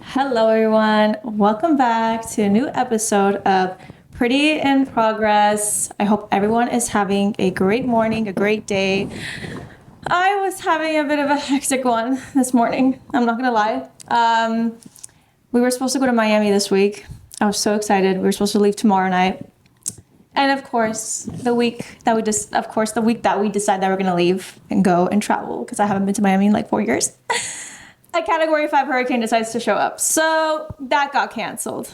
Hello, everyone. Welcome back to a new episode of Pretty in Progress. I hope everyone is having a great morning, a great day. I was having a bit of a hectic one this morning. I'm not gonna lie. We were supposed to go to Miami this week. I was so excited. We were supposed to leave tomorrow night. And of course, the week that we decide that we're gonna leave and go and travel, because I haven't been to Miami in like 4 years. A Category 5 hurricane decides to show up. So that got canceled.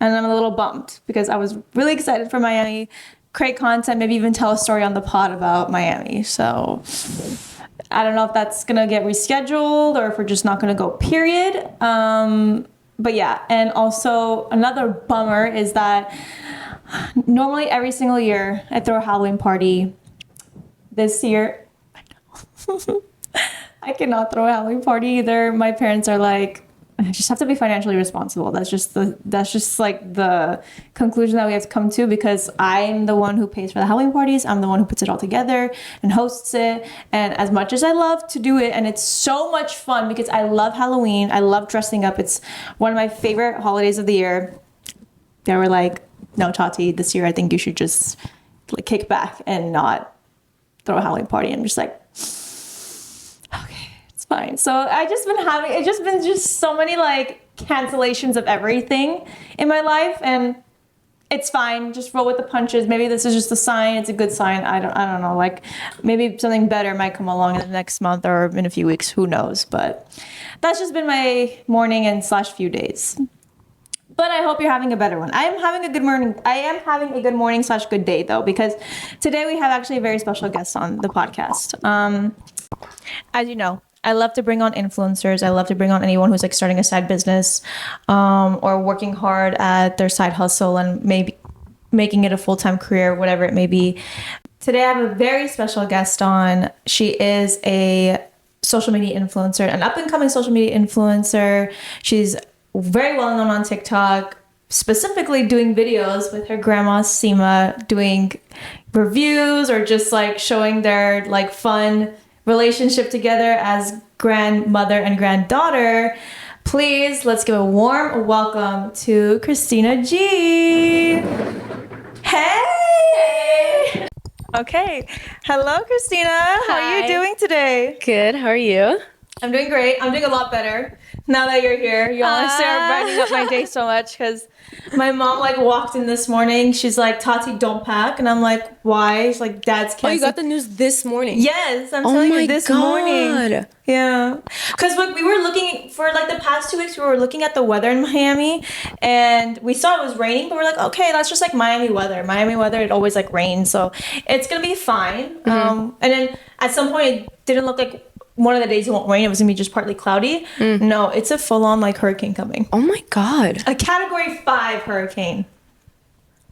And I'm a little bummed because I was really excited for Miami, create content, maybe even tell a story on the pod about Miami. So I don't know if that's going to get rescheduled or if we're just not going to go, period. But yeah, and also another bummer is that normally every single year I throw a Halloween party. This year, I cannot throw a Halloween party either. My parents are like, I just have to be financially responsible. That's just like the conclusion that we have to come to, because I'm the one who pays for the Halloween parties. I'm the one who puts it all together and hosts it. And as much as I love to do it, and it's so much fun because I love Halloween. I love dressing up. It's one of my favorite holidays of the year. They were like, no, Tati, this year I think you should just like kick back and not throw a Halloween party. I'm just like, okay, it's fine. So it's just been so many like cancellations of everything in my life, and it's fine. Just roll with the punches. Maybe this is just a sign. It's a good sign. I don't know. Like maybe something better might come along in the next month or in a few weeks. Who knows? But that's just been my morning and / few days. But I hope you're having a better one. I am having a good morning / good day though, because today we have actually a very special guest on the podcast. As you know, I love to bring on influencers. I love to bring on anyone who's like starting a side business, or working hard at their side hustle and maybe making it a full-time career, whatever it may be. Today I have a very special guest on. She is a social media influencer, an up-and-coming social media influencer. She's very well known on TikTok, specifically doing videos with her grandma Seema, doing reviews or just like showing their like fun relationship together as grandmother and granddaughter. Please, let's give a warm welcome to Xtina G. Hey! Okay. Hello, Xtina. How are you doing today? Good. How are you? I'm doing great. I'm doing a lot better now that you're here. You honestly are brightening up my day so much, because my mom like walked in this morning. She's like, Tati, don't pack. And I'm like, why? She's like, Dad's canceled. Oh, you got the news this morning? Yes, I'm telling you this morning. Yeah. Because like, we were looking for like the past 2 weeks, we were looking at the weather in Miami, and we saw it was raining, but we're like, okay, that's just like Miami weather. Miami weather, it always like rains, so it's gonna be fine. And then at some point, it didn't look like one of the days it won't rain. It was gonna be just partly cloudy. No, it's a full-on like hurricane coming. Oh my God. A Category 5 hurricane.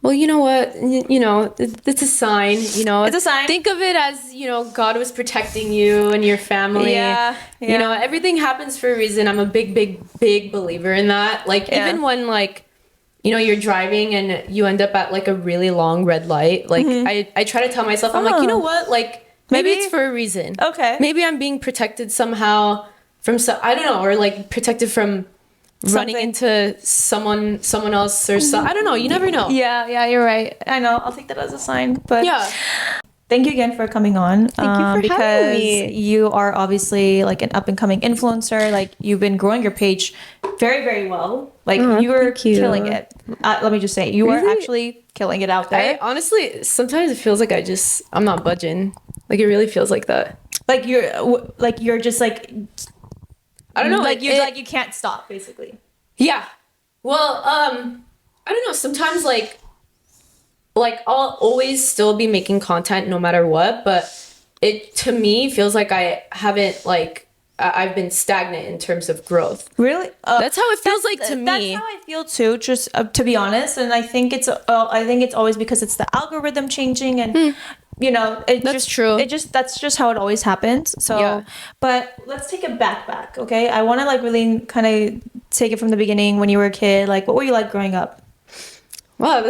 Well, you know what? It's a sign. It's a sign. Think of it as God was protecting you and your family. Yeah. Everything happens for a reason. I'm a big believer in that. Like even when like you're driving and you end up at like a really long red light. Like I try to tell myself, I'm like, you know what? Like maybe it's for a reason. Okay. Maybe I'm being protected somehow from I don't know, or like protected from running into someone else or so. I don't know. You never know. Yeah, you're right. I know. I'll take that as a sign. But yeah. Thank you again for coming on. Thank you for having me. You are obviously like an up and coming influencer. Like you've been growing your page very, very well. Like you're killing it. Let me just say, you are actually killing it out there. Honestly, sometimes it feels like I'm not budging. Like it really feels like that. Like you're just like, I don't know. Like you can't stop, basically. Yeah. Well, I don't know. Sometimes like I'll always still be making content no matter what, but it to me feels like I haven't like I've been stagnant in terms of growth. Really? That's how it feels like to me. That's how I feel too, just to be honest. And I think it's always because it's the algorithm changing, and That's true. That's just how it always happens. So, yeah. But let's take it back. Okay, I want to like really kind of take it from the beginning when you were a kid. Like, what were you like growing up? Wow,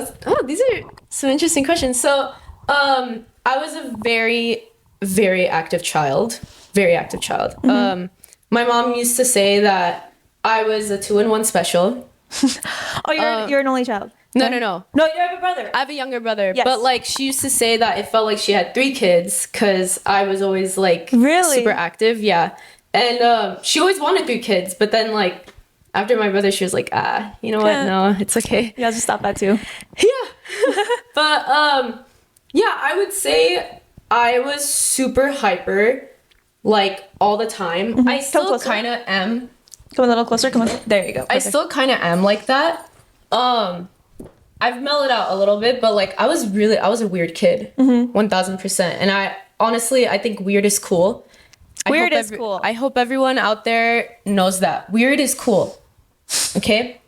these are some interesting questions. So, I was a very, very active child. Very active child. my mom used to say that I was a 2-in-1 special. Oh, you're an only child. No, right? no, no. No, you have a brother. I have a younger brother, Yes. but like she used to say that it felt like she had 3 kids because I was always like Really? super active. Yeah. And she always wanted 3 kids, but then like after my brother, she was like, you know what? No, it's okay. You guys just stop that too. Yeah. But yeah, I would say I was super hyper like all the time. I still closer. kind of am. Come a little closer. Come on. There you go. I still kind of am like that. I've mellowed out a little bit, but like I was a weird kid, 1000%. And I think weird is cool. Weird is cool. I hope everyone out there knows that weird is cool. Okay.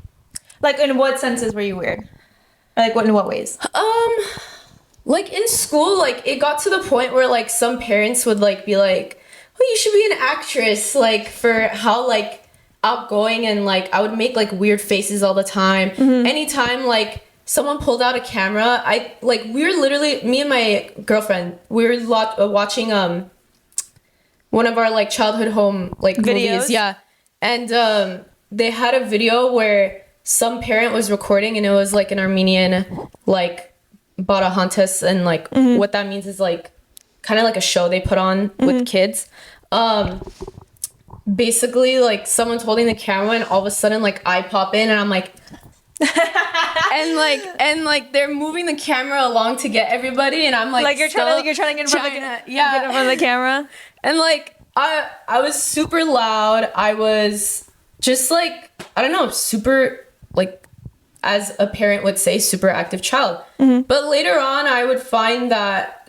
Like, in what senses were you weird? Like, in what ways? Like in school, like it got to the point where like some parents would like be like, "Oh, you should be an actress," like for how like outgoing, and like I would make like weird faces all the time. Anytime like someone pulled out a camera, we were literally, me and my girlfriend, we were watching one of our like childhood home like Videos? movies, yeah, and they had a video where some parent was recording, and it was like an Armenian like Barahantas, and like what that means is like kind of like a show they put on with kids. Basically like someone's holding the camera, and all of a sudden like I pop in, and I'm like and like they're moving the camera along to get everybody, and I'm like You're trying to get in front of get in front of the camera. And like I was super loud. I was just like, I don't know, super like, as a parent would say, super active child. But later on, I would find that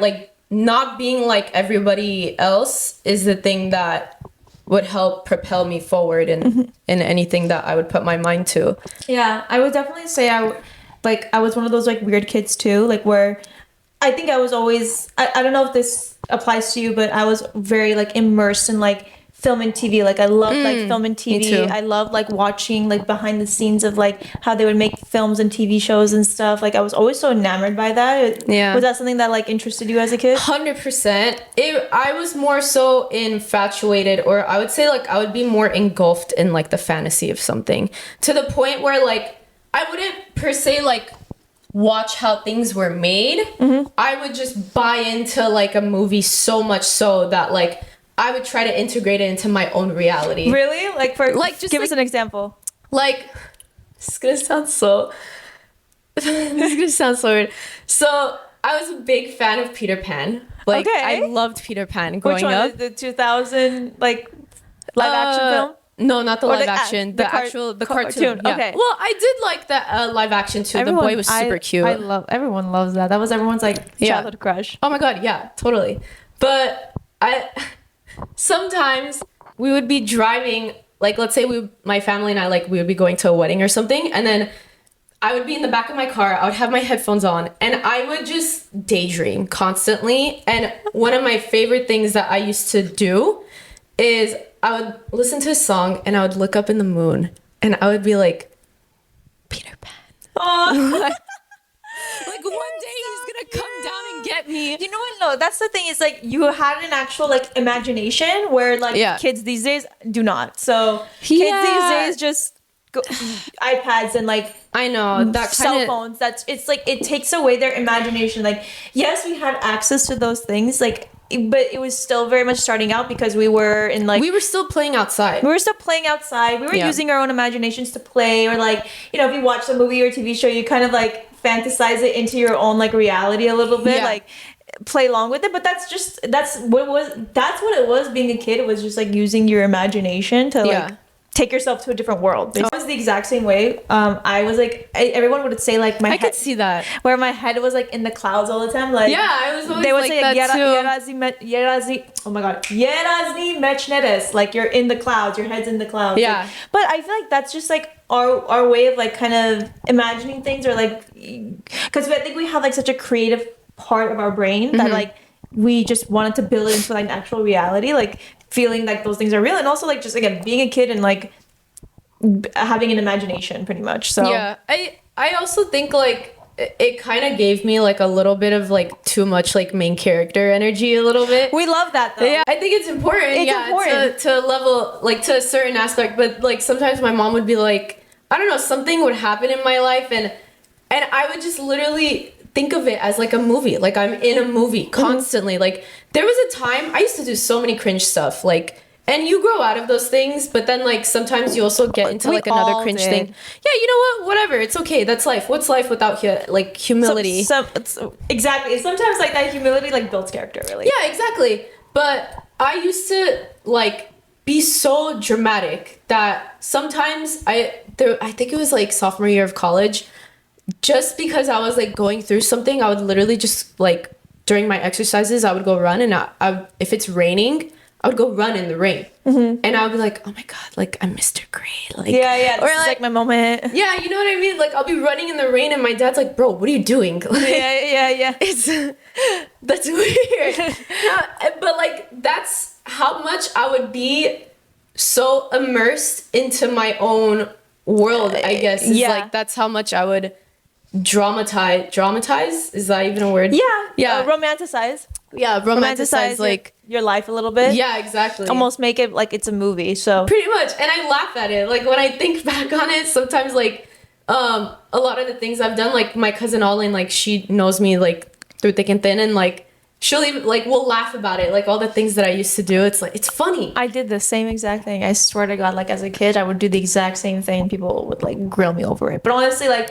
like not being like everybody else is the thing that would help propel me forward in anything that I would put my mind to. Yeah, I would definitely say I was one of those like weird kids too, like where I think I was always, I don't know if this applies to you, but I was very like immersed in like film and TV. Like I loved like film and TV. Me too. I loved like watching like behind the scenes of like how they would make films and TV shows and stuff. Like I was always so enamored by that. Yeah. Was that something that like interested you as a kid? 100%. I was more so infatuated, or I would say like I would be more engulfed in like the fantasy of something, to the point where like I wouldn't per se like watch how things were made. I would just buy into like a movie so much so that like I would try to integrate it into my own reality. Really? Like Just give us an example. Like, this is gonna sound so weird. So I was a big fan of Peter Pan. Like, Okay. I loved Peter Pan growing Which one? up. The 2000 like live action film? No, not the Or live the action. The cartoon. cartoon. Yeah. Okay. Well, I did like the live action too. The boy was super cute. Everyone loves that. That was everyone's like Yeah. childhood crush. Oh my god, yeah, totally. But sometimes we would be driving, like let's say my family and I, like we would be going to a wedding or something, and then I would be in the back of my car, I would have my headphones on, and I would just daydream constantly. And one of my favorite things that I used to do is I would listen to a song and I would look up in the moon and I would be like, Peter Pan. Oh. Like one day he's gonna come down and get me. You know what? No, that's the thing. Is like you had an actual like imagination where like Yeah. kids these days do not. So kids these days just go iPads and like I know that cell kind of. phones. It's like it takes away their imagination. Like yes, we had access to those things. Like but it was still very much starting out because we were in like We were still playing outside. we were still playing outside. We were Yeah. using our own imaginations to play, or like, you know, if you watch a movie or TV show, you kind of like fantasize it into your own like reality a little bit, Yeah. like play along with it. But that's what it was being a kid. It was just like using your imagination to like Yeah. take yourself to a different world. It was the exact same way. I was like, everyone would say like my I head, could see that. where my head was like in the clouds all the time. Like Yeah, I was always they would like say that oh my god, Yerazni mechnedes, like you're in the clouds, your head's in the clouds. Yeah. Like, but I feel like that's just like our way of like kind of imagining things, or like because I think we have like such a creative part of our brain that like we just wanted to build it into like actual reality, like feeling like those things are real, and also like just again being a kid and like having an imagination pretty much. So Yeah, I also think like it kind of gave me like a little bit of like too much like main character energy a little bit. We love that though. Yeah, I think it's important. It's yeah, important. to level like to a certain aspect, but like sometimes my mom would be like, I don't know, something would happen in my life, and I would just literally think of it as like a movie. Like I'm in a movie constantly. Like there was a time I used to do so many cringe stuff, like. And you grow out of those things, but then like sometimes you also get into We like another all cringe did. thing. Yeah, you know what? Whatever. It's okay. That's life. What's life without like humility? Exactly. Sometimes like that humility like builds character, really. Yeah, exactly. But I used to like be so dramatic that sometimes I think it was like sophomore year of college, just because I was like going through something, I would literally just like during my exercises I would go run, and if it's raining, I would go run in the rain, and I would be like, oh my god, like I'm Mr. Gray, like Yeah. or This is like my moment. yeah, you know what I mean? Like I'll be running in the rain, and my dad's like, bro, what are you doing? Like, Yeah. it's that's weird. But like that's how much I would be so immersed into my own world, I guess. Is Yeah. like that's how much I would dramatize, is that even a word? Yeah. Romanticize Romanticize like your life a little bit. yeah, exactly. Almost make it like it's a movie. So Pretty much. And I laugh at it. Like when I think back on it, sometimes like a lot of the things I've done, like my cousin Olin, like she knows me like through thick and thin, and like she'll even like we'll laugh about it. Like all the things that I used to do, it's like it's funny. I did the same exact thing. I swear to God, like as a kid, I would do the exact same thing. People would like grill me over it. But honestly, like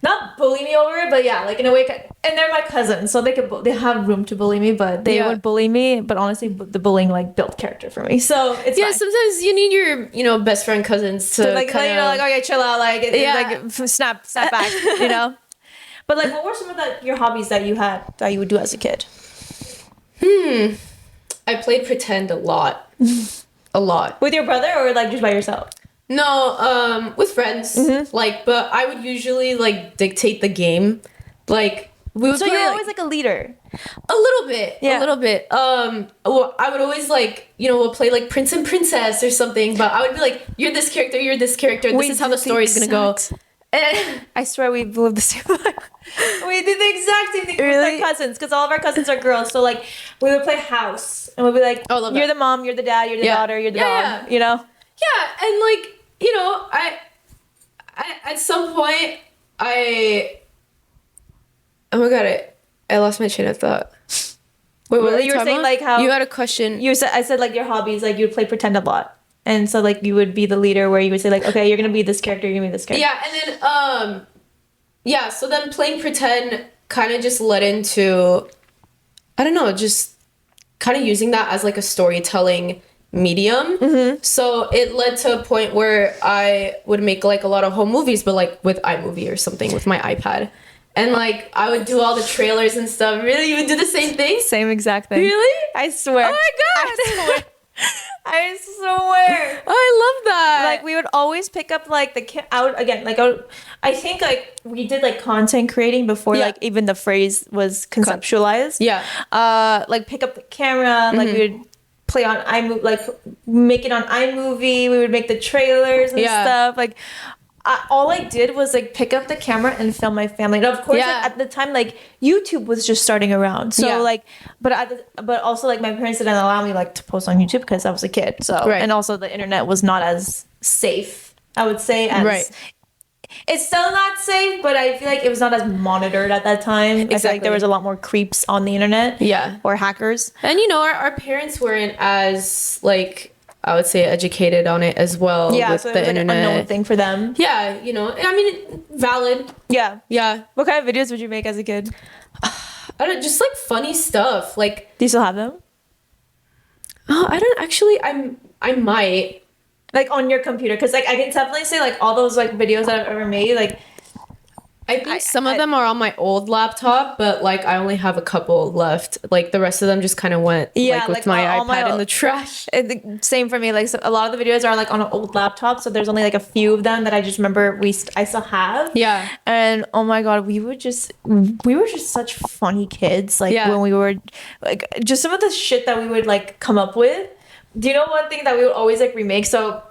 not bully me over it, but yeah, like in a way. And they're my cousins, so they have room to bully me, but they Yeah. would bully me. But honestly, the bullying like built character for me. So it's Yeah, fine. sometimes you need your best friend cousins to like kind of like okay, chill out, like Yeah. like snap back, you know. But like, what were some of your hobbies that you had that you would do as a kid? I played pretend a lot. A lot. With your brother or like just by yourself? No, with friends. Like, but I would usually like dictate the game. Like we would So play, you're like, always like a leader. a little bit. Yeah. A little bit. Well, I would always like, we'll play like Prince and Princess or something, but I would be like, you're this character, you're this character, this is how the story's gonna go. And I swear we lived the same life. We did the exact same thing with Really? our cousins, because all of our cousins are girls. So like we would play house, and we'd be like, Oh, love "You're that. the mom, you're the dad, you're the Yeah. daughter, you're the Yeah, dog." yeah. You know? yeah, and like, I at some point oh my god, I lost my train of thought. Wait, what Well, were you were talking saying, about? like, how- you had a question. I said like your hobbies, like you would play pretend a lot, and so like you would be the leader, where you would say like, "Okay, you're gonna be this character, you're gonna be this character." Yeah, and then yeah, so then playing pretend kind of just led into, I don't know, just kind of using that as like a storytelling medium. So it led to a point where I would make like a lot of home movies, but like with iMovie or something with my iPad. And like I would do all the trailers and stuff. Really? You would do the same thing? Same exact thing. Really? I swear. Oh my god! I swear. I swear. I love that. Like we would always pick up like I think like we did like content creating before Yeah. like even the phrase was conceptualized. Yeah. Like pick up the camera, like we would play on iMovie, like make it on iMovie. We would make the trailers and Yeah. stuff. Like all I did was like pick up the camera and film my family. And of course, Yeah. like, at the time, like YouTube was just starting around. So Yeah. like, but also like my parents didn't allow me like to post on YouTube because I was a kid. So Right. and also the internet was not as safe, I would say. As, Right. It's still not safe, but I feel like it was not as monitored at that time. I feel like Exactly. there was a lot more creeps on the internet. Yeah. Or hackers. And our parents weren't as like, I would say, educated on it as well Yeah, with so it the was like an unknown internet. thing for them. Yeah, I mean, valid. Yeah. Yeah. What kind of videos would you make as a kid? I don't just like funny stuff. Like, Do you still have them? I don't actually. I might. Like on your computer? Because like I can definitely say like all those like videos that I've ever made, like I think some of them are on my old laptop, but like I only have a couple left. Like the rest of them just kind of went like with my all iPad in the trash. Same for me. Like so a lot of the videos are like on an old laptop, so there's only like a few of them that I just remember I still have. Yeah. And oh my god, we were just such funny kids. Like Yeah. when we were like just some of the shit that we would like come up with. Do you know one thing that we would always like remake? So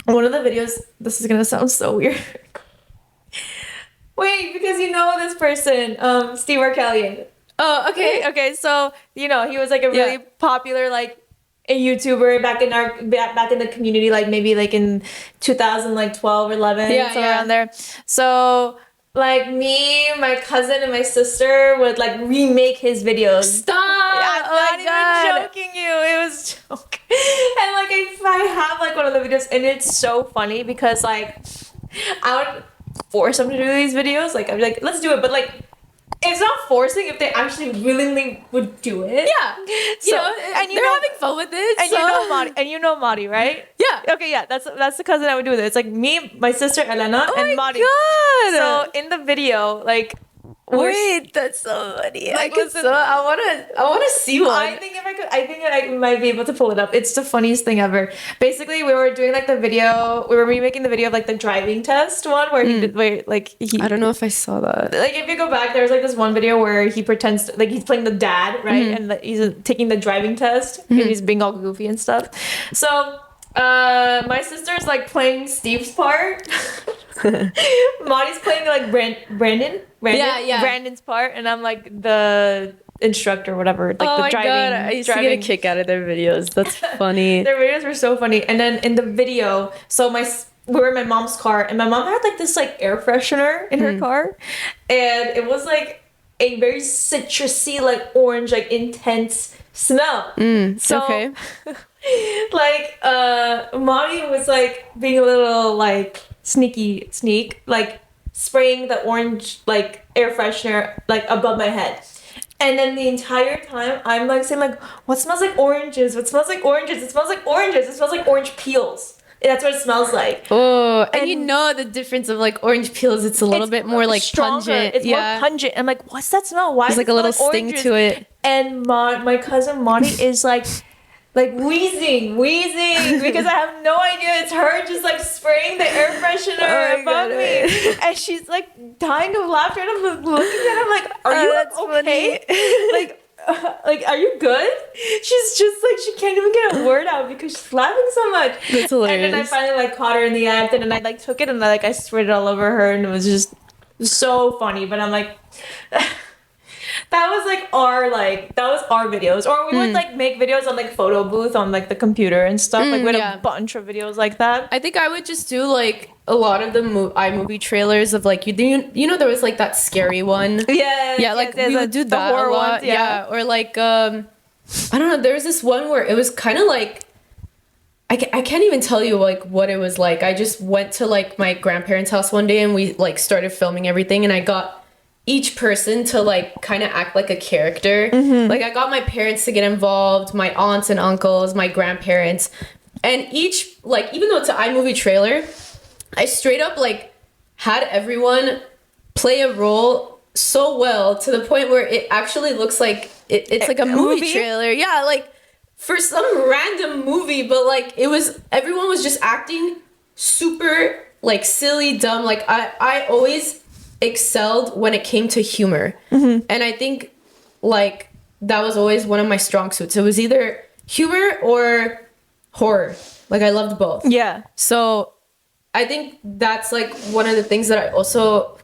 one of the videos, this is gonna sound so weird. Wait, because you know this person, Steve Arkellian. Oh, okay. Okay, so you know he was like a really Yeah. popular like a YouTuber back in the community, like maybe like in 2000 like 12 or 11, Yeah, somewhere yeah. around there. So like me, my cousin, and my sister would like remake his videos. Stop! I'm Oh not my God. even joking you. It was joke. And like I have like one of the videos, and it's so funny because like I would force them to do these videos. Like I'd be like, let's do it, but like it's not forcing if they actually willingly would do it. Yeah. So And they're having fun with it. and so. you know Mari, right? Yeah. Okay, yeah, that's the cousin I would do with it. It's like me, my sister Elena, Oh and my Mari. God. So in the video, like Wait, that's so funny. Like, listen, I wanna see one. I think I might be able to pull it up. It's the funniest thing ever. Basically, we were doing like the video. We were remaking the video of like the driving test one where he did where like he. I don't know if I saw that. Like if you go back, there's like this one video where he pretends like he's playing the dad, right, and he's taking the driving test, and he's being all goofy and stuff. So, my sister's like playing Steve's part. Monty's playing like Brandon. Yeah. Brandon's part, and I'm like the instructor, whatever, like Oh the my driving. God, I used to get a kick out of their videos. That's funny. Their videos were so funny. And then in the video, so we were in my mom's car, and my mom had like this like air freshener in her car, and it was like a very citrusy, like orange, like intense smell. So Okay. like Mommy was like being a little like sneak, like spraying the orange like air freshener like above my head. And then the entire time I'm like saying like, what smells like oranges? What smells like oranges? It smells like oranges. It smells like orange peels. That's what it smells like. Oh, and you And- know the difference of like orange peels. It's a little bit more like stronger. pungent. It's more pungent. I'm like, what's that smell? Why There's does like a it little smell like sting oranges? to it. And my cousin Monty is like wheezing because I have no idea it's her just like spraying the air freshener Oh my above God. me, and she's like dying of laughter, and I'm like, looking at her like, are you that's okay? Like, are you good? She's just like she can't even get a word out because she's laughing so much. That's And then I hilarious. finally like caught her in the act, and then I like took it and I sprayed it all over her, and it was just so funny. But I'm like. That was our videos, or we would like make videos on like photo booth on like the computer and stuff. Like we had yeah. a bunch of videos like that. I think I would just do like a lot of the iMovie trailers of like you know there was like that scary one. Yeah, Like we would do that horror a lot. ones, yeah. Or like I don't know. There was this one where it was kind of like I can't even tell you like what it was like. I just went to like my grandparents' house one day and we like started filming everything, and I got each person to like kind of act like a character. Like I got my parents to get involved, my aunts and uncles, my grandparents, and each like even though it's an iMovie trailer, I straight up like had everyone play a role so well to the point where it actually looks like it's like a movie trailer. Yeah, like for some random movie, but like everyone was just acting super like silly, dumb. Like I always excelled when it came to humor, and I think like that was always one of my strong suits. It was either humor or horror. Like I loved both. Yeah, So I think that's like one of the things that I also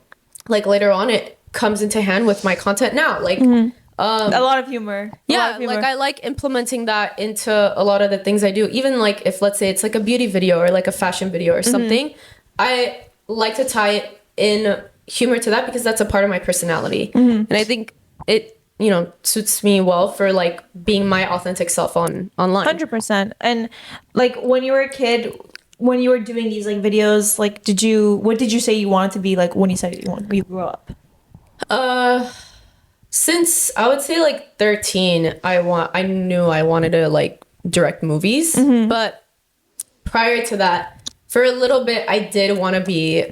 like later on it comes into hand with my content now. Like a lot of humor. yeah, like I like implementing that into a lot of the things I do. Even like if let's say it's like a beauty video or like a fashion video or something, I like to tie it in humor to that because that's a part of my personality. And I think it, you know, suits me well for like being my authentic self online. 100%. And like when you were a kid, when you were doing these like videos, like what did you say you wanted to be like when you said when you grew up? Since I would say like 13, I knew I wanted to like direct movies, but prior to that, for a little bit, I did want to be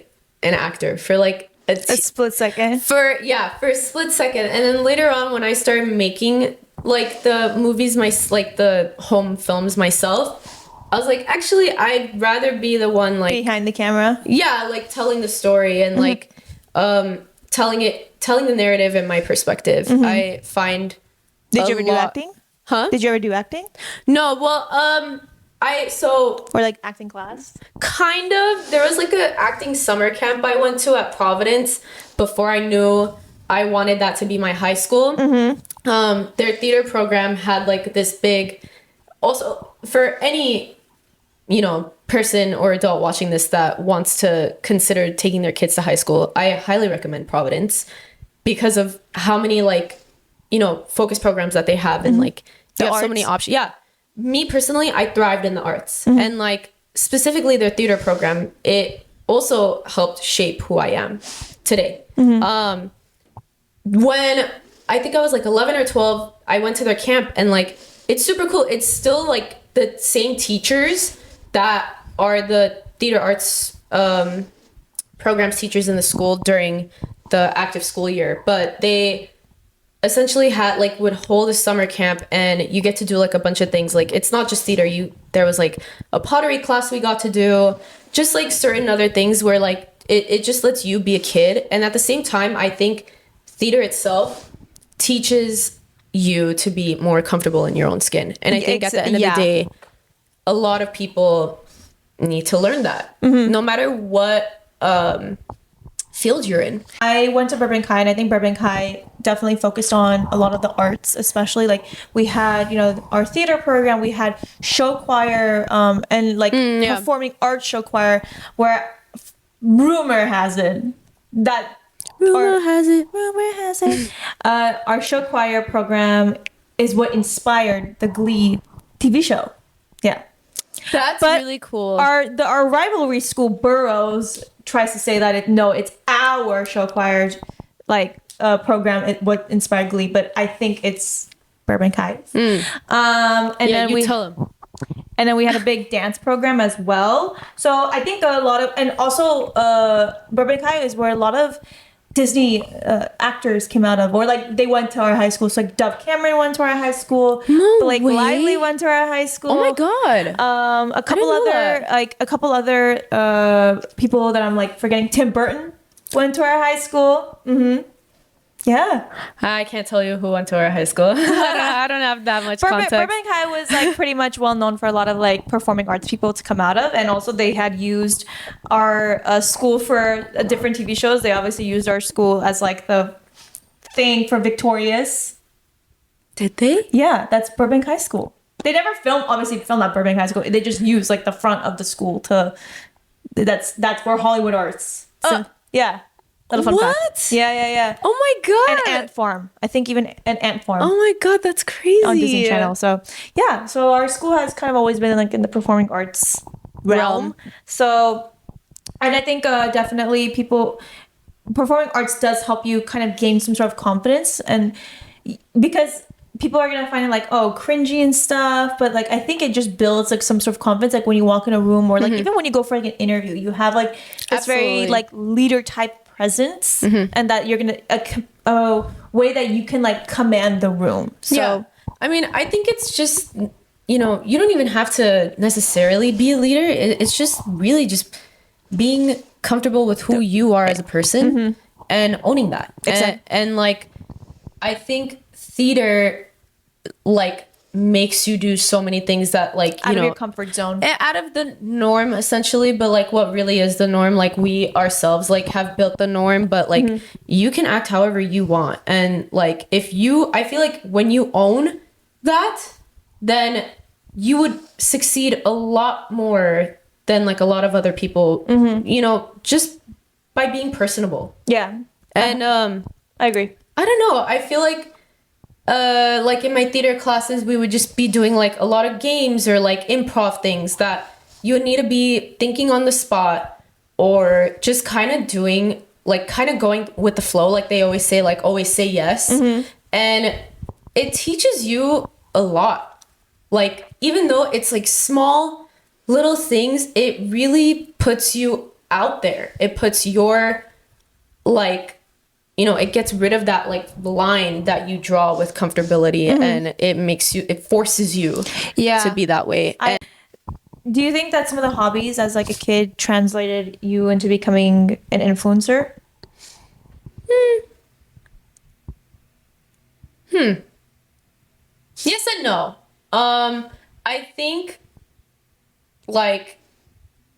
an actor for like A split second. for a split second, and then later on when I started making like the movies, the home films myself, I was like, actually, I'd rather be the one like Behind the camera. yeah, like telling the story and like telling the narrative in my perspective. I find Did you a ever do lot- acting? Huh? Did you ever do acting? No, well, Or like acting class? Kind of. There was like a acting summer camp I went to at Providence before I knew I wanted that to be my high school. Their theater program had like this big. Also, for any person or adult watching this that wants to consider taking their kids to high school, I highly recommend Providence because of how many focus programs that they have and like they have so many options. Yeah. Me personally, I thrived in the arts and like specifically their theater program, it also helped shape who I am today. When I think I was like 11 or 12, I went to their camp and like it's super cool. It's still like the same teachers that are the theater arts programs teachers in the school during the active school year, but they essentially would hold a summer camp and you get to do like a bunch of things. Like it's not just theater. There was like a pottery class we got to do, just like certain other things where like it just lets you be a kid. And at the same time, I think theater itself teaches you to be more comfortable in your own skin. And I think at the end of the day, a lot of people need to learn that no matter what field you're in. I went to Burbank High, and I think Burbank High definitely focused on a lot of the arts, especially like we had, our theater program, we had show choir, and like performing arts show choir, where rumor has it that our show choir program is what inspired the Glee TV show. Yeah. But really cool. Our rivalry school, Burroughs, tries to say that it's our show choir program, what inspired Glee, but I think it's Burbank High. And then we tell them. And then we had a big dance program as well. So I think a lot of, and also Burbank High is where a lot of Disney actors came out of, or like they went to our high school. So like Dove Cameron went to our high school. No Blake way. Lively went to our high school. Oh my god. A couple other people that I'm like forgetting. Tim Burton went to our high school. Yeah. I can't tell you who went to our high school. I don't have that much context. Burbank High was like pretty much well known for a lot of like performing arts people to come out of, and also they had used our school for different TV shows. They obviously used our school as like the thing for Victorious. Did they? Yeah, that's Burbank High School. They never filmed at Burbank High School. They just used like the front of the school to. That's where Hollywood Arts. Yeah. Little fun fact. Yeah. Oh my god. An ant farm. I think even an ant farm. Oh my god, that's crazy. On Disney Channel. So yeah. So our school has kind of always been like in the performing arts realm. So, and I think definitely performing arts does help you kind of gain some sort of confidence, and because people are gonna find it like, oh, cringy and stuff, but like I think it just builds like some sort of confidence. Like when you walk in a room, or like even when you go for like an interview, you have like this very like leader type presence, and that you're gonna a way that you can like command the room. So yeah. I mean, I think it's just you don't even have to necessarily be a leader. It's just really just being comfortable with who you are as a person and owning that. Exactly. And like I think theater like makes you do so many things that like out of your comfort zone, out of the norm essentially, but like what really is the norm, like we ourselves like have built the norm, but like you can act however you want. And like I feel like when you own that, then you would succeed a lot more than like a lot of other people, just by being personable. Yeah. And I agree. I don't know, I feel like in my theater classes, we would just be doing like a lot of games or like improv things that you would need to be thinking on the spot, or just kind of doing like kind of going with the flow. Like they always say, like always say yes. And it teaches you a lot. Like even though it's like small little things, it really puts you out there. It puts your like, it gets rid of that like line that you draw with comfortability, and it forces you to be that way. Do you think that some of the hobbies as like a kid translated you into becoming an influencer? Yes and no. I think like,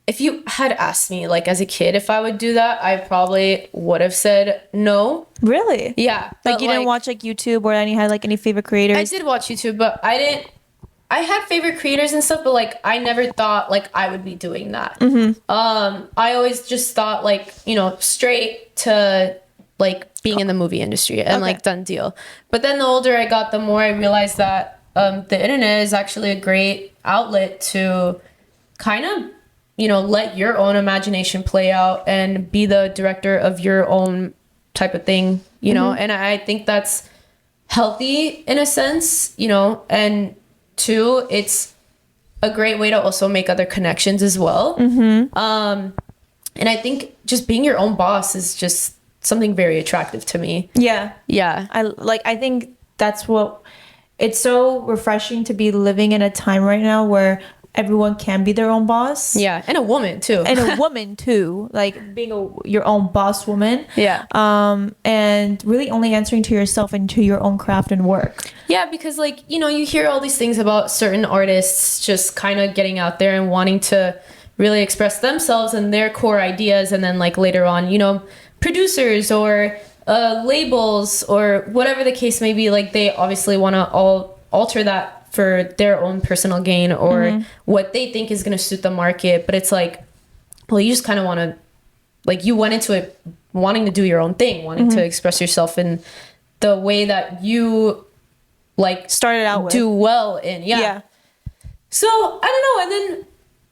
if you had asked me, like, as a kid, if I would do that, I probably would have said no. Really? Yeah. Like but, you didn't watch like YouTube or any had like any favorite creators? I did watch YouTube, but I didn't. I had favorite creators and stuff, but like I never thought like I would be doing that. I always just thought like, you know, straight to like being in the movie industry and like done deal. But then the older I got, the more I realized that the internet is actually a great outlet to kind of, you know, let your own imagination play out and be the director of your own type of thing, you know. And I think that's healthy in a sense, you know, and two, it's a great way to also make other connections as well. And I think just being your own boss is just something very attractive to me. Yeah. Yeah. I think that's what it's so refreshing to be living in a time right now where everyone can be their own boss. Yeah. And a woman too. And a woman too, like being your own boss woman. Yeah. And really only answering to yourself and to your own craft and work. Yeah, because like, you know, you hear all these things about certain artists just kind of getting out there and wanting to really express themselves and their core ideas, and then like later on, you know, producers or labels or whatever the case may be, like they obviously want to alter that for their own personal gain or what they think is going to suit the market. But it's like, well, you just kind of want to, like, you went into it wanting to do your own thing, wanting to express yourself in the way that you like Started out with. do well in. Yeah. So I don't know. And then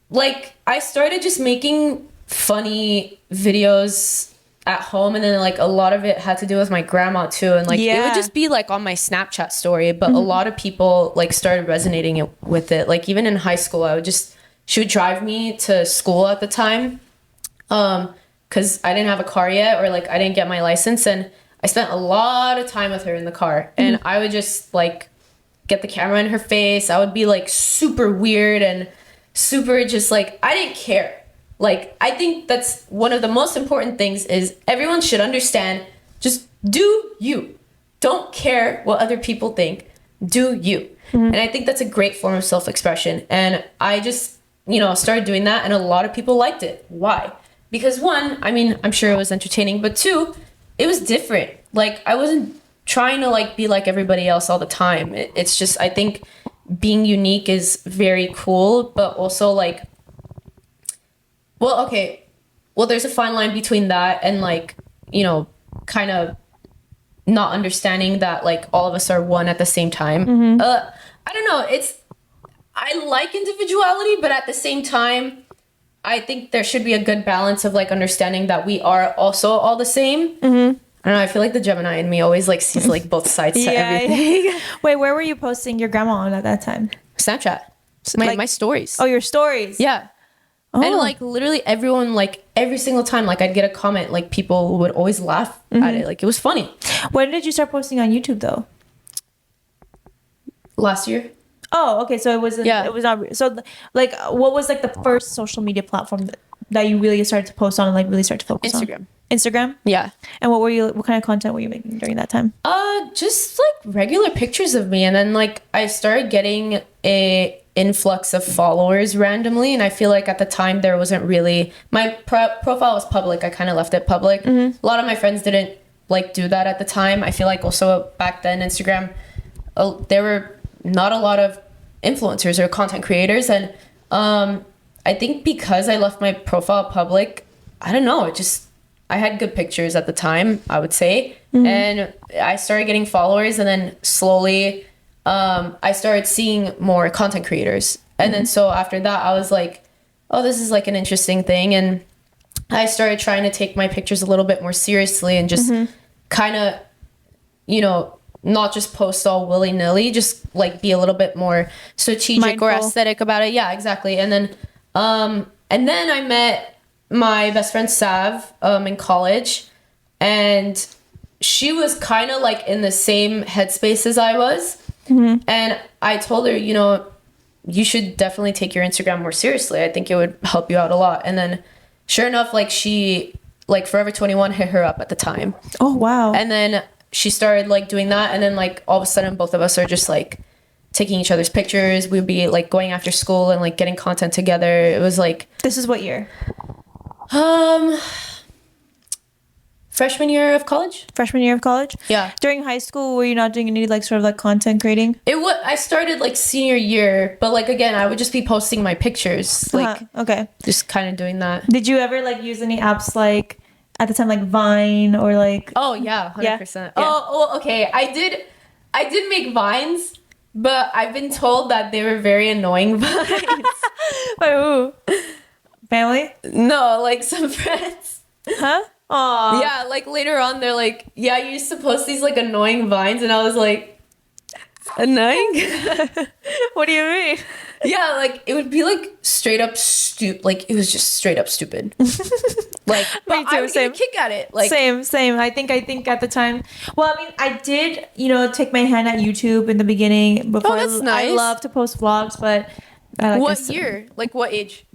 like I started just making funny videos at home, and then like a lot of it had to do with my grandma too, and like it would just be like on my Snapchat story, but a lot of people like started resonating with it. Like even in high school, she would drive me to school at the time because I didn't have a car yet, or like I didn't get my license, and I spent a lot of time with her in the car, and I would just like get the camera in her face. I would be like super weird and super just like, I didn't care. Like, I think that's one of the most important things is everyone should understand, just do you. Don't care what other people think. Do you. And I think that's a great form of self-expression. And I just, you know, started doing that, and a lot of people liked it. Why? Because one, I mean, I'm sure it was entertaining, but two, it was different. Like, I wasn't trying to like be like everybody else all the time. It's just, I think being unique is very cool, but also like, well, okay. Well, there's a fine line between that and like, you know, kind of not understanding that like all of us are one at the same time. I don't know. I like individuality, but at the same time, I think there should be a good balance of like understanding that we are also all the same. I don't know. I feel like the Gemini in me always like sees like both sides to everything. Wait, where were you posting your grandma on at that time? Snapchat. My stories. Oh, your stories. Yeah. Oh. And like literally everyone, like every single time, like I'd get a comment, like people would always laugh at it. Like it was funny. When did you start posting on YouTube though? Last year. Oh, okay. So it wasn't. Yeah. It was not. So like, what was like the first social media platform that you really started to post on and like really start to focus on? Instagram. Yeah. And what kind of content were you making during that time? Just like regular pictures of me, and then like I started getting a influx of followers randomly, and I feel like at the time there wasn't really, my profile was public. I kind of left it public. A lot of my friends didn't like do that at the time. I feel like also back then Instagram, there were not a lot of influencers or content creators, and I think because I left my profile public, I don't know, I had good pictures at the time, I would say, and I started getting followers, and then slowly I started seeing more content creators. And then so after that, I was like, oh, this is like an interesting thing. And I started trying to take my pictures a little bit more seriously and just kind of, you know, not just post all willy-nilly, just like be a little bit more strategic Mindful. or aesthetic about it. Yeah, exactly. And then I met my best friend Sav in college, and she was kind of like in the same headspace as I was. And I told her, you know, you should definitely take your Instagram more seriously. I think it would help you out a lot. And then sure enough, like she, like Forever 21 hit her up at the time. Oh, wow. And then she started like doing that. And then like all of a sudden both of us are just like taking each other's pictures. We'd be like going after school and like getting content together. It was like This is what year? Freshman year of college. Freshman year of college? Yeah. During high school, were you not doing any like sort of like content creating? I started like senior year, but like again, I would just be posting my pictures, like Okay. just kind of doing that. Did you ever like use any apps like at the time like Vine or like? Oh yeah, 100%. Yeah. Oh, okay. I did make Vines, but I've been told that they were very annoying Vines. By who? Family? No, like some friends. Huh? Aw. Yeah, like later on, they're like, yeah, you used to post these like annoying Vines, and I was like, annoying? What do you mean? Yeah, like it would be like straight up stupid. Like it was just straight up stupid. Like, but I would get a kick at it. Like same. I think at the time. Well, I mean, I did, take my hand at YouTube in the beginning. Before that's nice. I love to post vlogs, but what year? Like what age?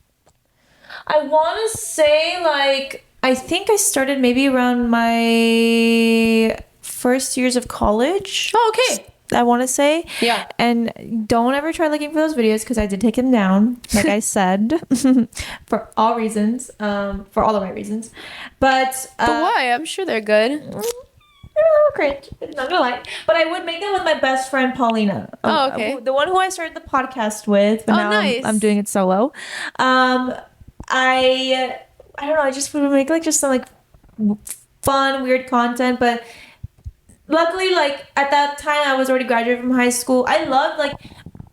I want to say like I think I started maybe around my first years of college. Oh, okay. I want to say. Yeah. And don't ever try looking for those videos because I did take them down, like I said, for all reasons, for all the right reasons. But why? I'm sure they're good. They're a little cringe, not gonna lie. But I would make them with my best friend Paulina. Oh, okay. The one who I started the podcast with, but now nice. I'm doing it solo. I don't know. I just would make like just some like fun, weird content, but. Luckily, like at that time, I was already graduated from high school. I loved like,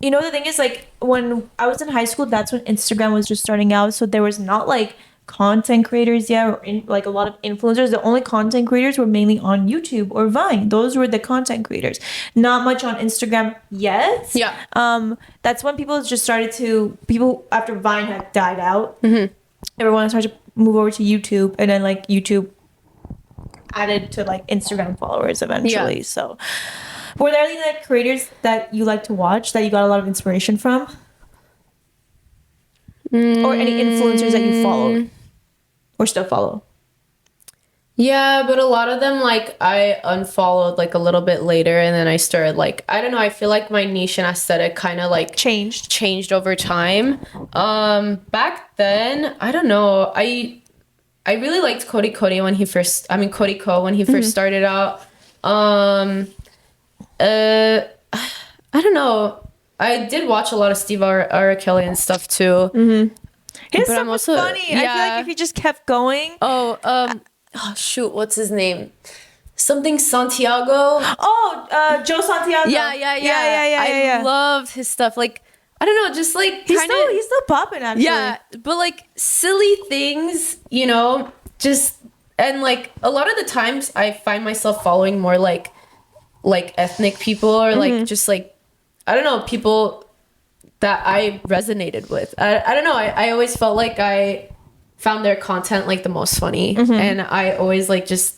the thing is like when I was in high school, that's when Instagram was just starting out. So there was not like content creators yet or like a lot of influencers. The only content creators were mainly on YouTube or Vine. Those were the content creators. Not much on Instagram yet. Yeah. That's when people after Vine had died out. Mm-hmm. Everyone started to move over to YouTube, and then like YouTube added to like Instagram followers eventually. Yeah. So were there any like creators that you like to watch that you got a lot of inspiration from? Or any influencers that you followed or still follow? Yeah, but a lot of them like I unfollowed like a little bit later, and then I started like, I don't know, I feel like my niche and aesthetic kind of like changed over time. Back then, I don't know, I really liked Cody Ko when he first started out. I don't know. I did watch a lot of Steve R. Kelly and stuff too. Mm-hmm. His but stuff was funny. Yeah. I feel like if he just kept going. Oh, shoot, what's his name? Something Santiago. Oh, Joe Santiago. Yeah. I loved his stuff. Like, I don't know, just like he's still popping actually. Yeah, but like silly things, just and like a lot of the times I find myself following more like ethnic people or like just like I don't know, people that I resonated with. I don't know, I always felt like I found their content like the most funny, and I always like just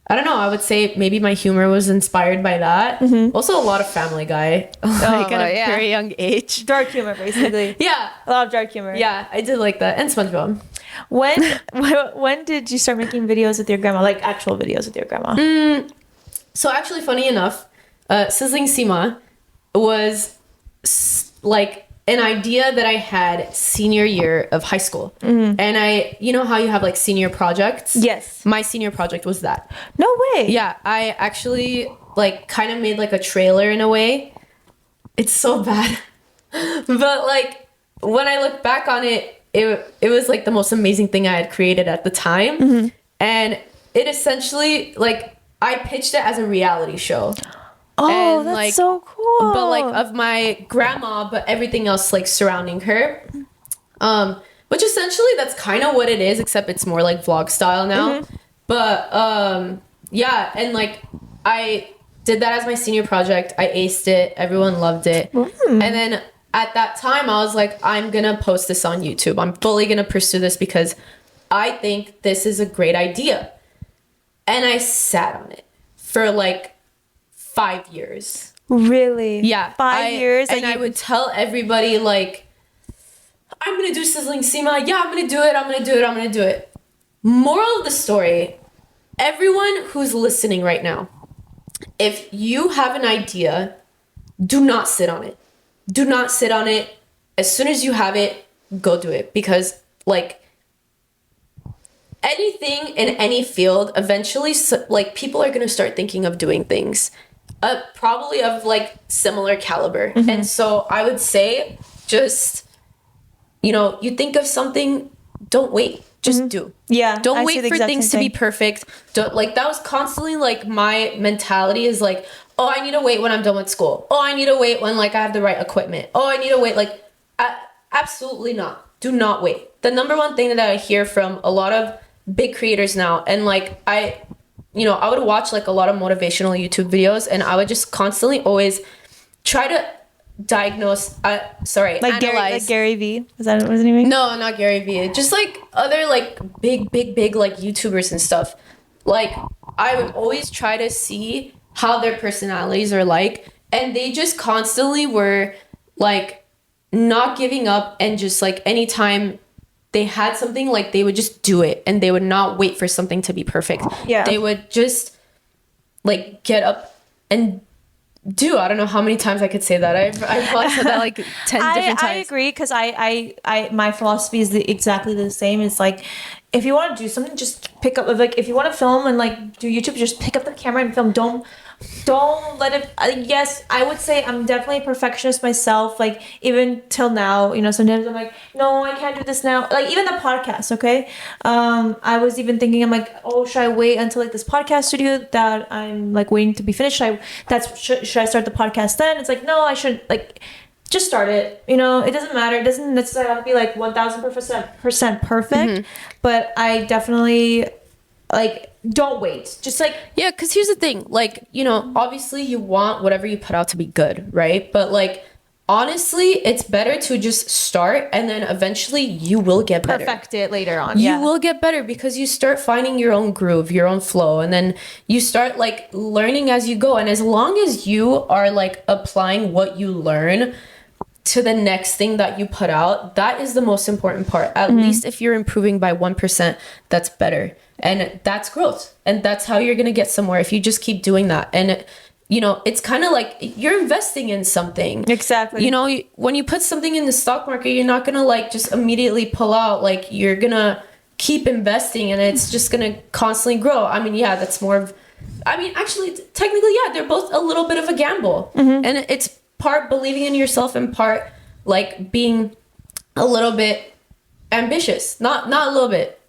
I don't know, I would say maybe my humor was inspired by that. Also a lot of Family Guy, like at a very young age. Dark humor, basically. Yeah. A lot of dark humor. Yeah, I did like that. And SpongeBob. When did you start making videos with your grandma, like actual videos with your grandma? So actually, funny enough, Sizzling Sima was like an idea that I had senior year of high school. And how you have like senior projects? Yes. My senior project was that. No way. Yeah, I actually like kind of made like a trailer in a way. It's so bad. But like when I look back on it, it was like the most amazing thing I had created at the time. And it essentially like I pitched it as a reality show. Oh, and, that's like, so cool. But like of my grandma, but everything else like surrounding her. Which essentially that's kind of what it is, except it's more like vlog style now. But yeah, and like I did that as my senior project. I aced it. Everyone loved it. And then at that time I was like, I'm gonna post this on YouTube. I'm fully gonna pursue this because I think this is a great idea. And I sat on it for like 5 years. Really? Yeah. 5 years? And I would tell everybody like, I'm going to do Sizzling Sima. Yeah, I'm going to do it. I'm going to do it. I'm going to do it. Moral of the story, everyone who's listening right now, if you have an idea, do not sit on it. do not sit on it. As soon as you have it, go do it, because like anything in any field, eventually like people are going to start thinking of doing things probably of like similar caliber. And so I would say, just, you know, you think of something, don't wait, just do. Yeah, don't I say wait the for exact things to same be perfect. Don't, like, that was constantly like my mentality, is like, oh, I need to wait when I'm done with school. Oh, I need to wait when like I have the right equipment. Oh, I need to wait. Like, absolutely not. Do not wait. The number one thing that I hear from a lot of big creators now, and like I would watch like a lot of motivational YouTube videos, and I would just constantly always try to diagnose, like analyze. Gary V. Is that what his name? No, not Gary Vee. Just like other like big like YouTubers and stuff. Like, I would always try to see how their personalities are like, and they just constantly were like not giving up, and just like anytime they had something, like they would just do it, and they would not wait for something to be perfect. Yeah. They would just like get up and do. I don't know how many times I could say that. I've probably said that like 10 different times. I agree, because I my philosophy is exactly the same. It's like, if you want to do something, just pick up, like if you want to film and like do YouTube, just pick up the camera and film. Don't let it, yes, I would say I'm definitely a perfectionist myself, like even till now, you know, sometimes I'm like, no, I can't do this now, like even the podcast, okay, I was even thinking, I'm like, oh, should I wait until like this podcast studio that I'm like waiting to be finished, should I start the podcast then? It's like, no, I shouldn't, like, just start it, you know, it doesn't matter, it doesn't necessarily have to be like 1000% perfect, but I definitely, like, don't wait, just like, yeah, because here's the thing, like, you know, obviously you want whatever you put out to be good, right? But like, honestly, it's better to just start, and then eventually you will get better. perfect it later on. You will get better, because you start finding your own groove, your own flow, and then you start like learning as you go. And as long as you are like applying what you learn to the next thing that you put out, that is the most important part. At least if you're improving by 1%, that's better, and that's growth, and that's how you're gonna get somewhere if you just keep doing that. And you know, it's kind of like you're investing in something. Exactly. You know, when you put something in the stock market, you're not gonna like just immediately pull out. Like, you're gonna keep investing, and it's just gonna constantly grow. I mean, yeah, that's more of, I mean, actually, technically, yeah, they're both a little bit of a gamble, and it's part believing in yourself and part like being a little bit ambitious. Not a little bit,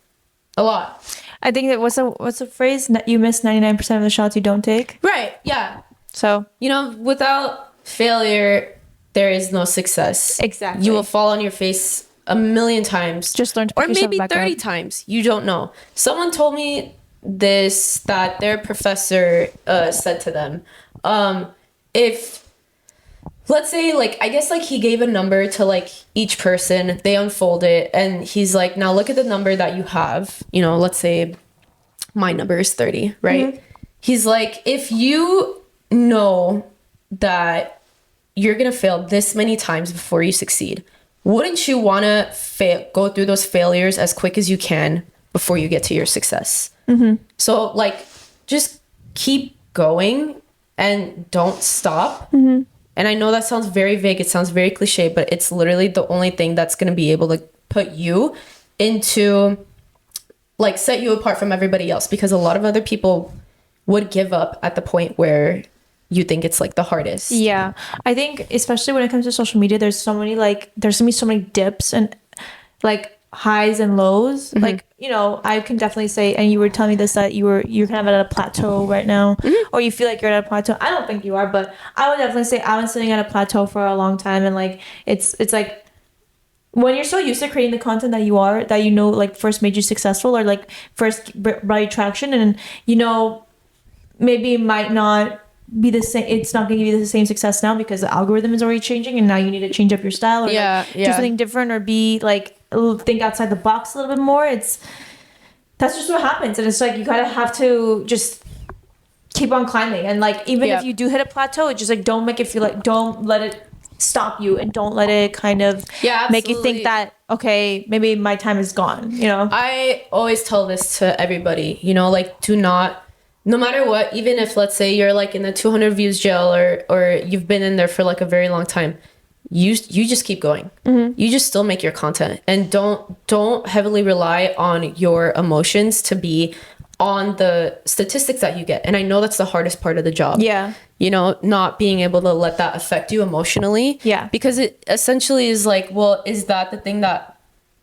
a lot. I think that what's the phrase? You miss 99% of the shots you don't take. Right. Yeah. So, You know, without failure, there is no success. Exactly. You will fall on your face a million times. Just learn to or pick yourself maybe back 30 up. times. You don't know. Someone told me this, that their professor said to them, if, let's say, like, I guess like he gave a number to like each person, they unfold it, and he's like, now look at the number that you have. You know, let's say my number is 30, right? He's like, if you know that you're gonna fail this many times before you succeed, wouldn't you want to go through those failures as quick as you can before you get to your success? So like, just keep going and don't stop. And I know that sounds very vague, it sounds very cliche, but it's literally the only thing that's going to be able to put you into, like, set you apart from everybody else, because a lot of other people would give up at the point where you think it's like the hardest. Yeah, I think especially when it comes to social media, there's gonna be so many dips and like highs and lows. Like, you know, I can definitely say, and you were telling me this, that you're kind of at a plateau right now, or you feel like you're at a plateau. I don't think you are, but I would definitely say I've been sitting at a plateau for a long time, and like it's like, when you're so used to creating the content that you know, like first made you successful, or like first brought you traction, and you know, maybe it might not be the same, it's not going to give you the same success now because the algorithm is already changing, and now you need to change up your style, or like do something different, or be like, think outside the box a little bit more. That's just what happens, and it's like you gotta have to just keep on climbing, and like even if you do hit a plateau, it's just like, don't make it feel like, don't let it stop you, and don't let it kind of make you think that, okay, maybe my time is gone, you know. I always tell this to everybody, you know, like, do not, no matter what, even if let's say you're like in the 200 views jail, or you've been in there for like a very long time, you just keep going. You just still make your content, and don't heavily rely on your emotions to be on the statistics that you get. And I know that's the hardest part of the job. Yeah. You know, not being able to let that affect you emotionally. Yeah. Because it essentially is like, well, is that the thing that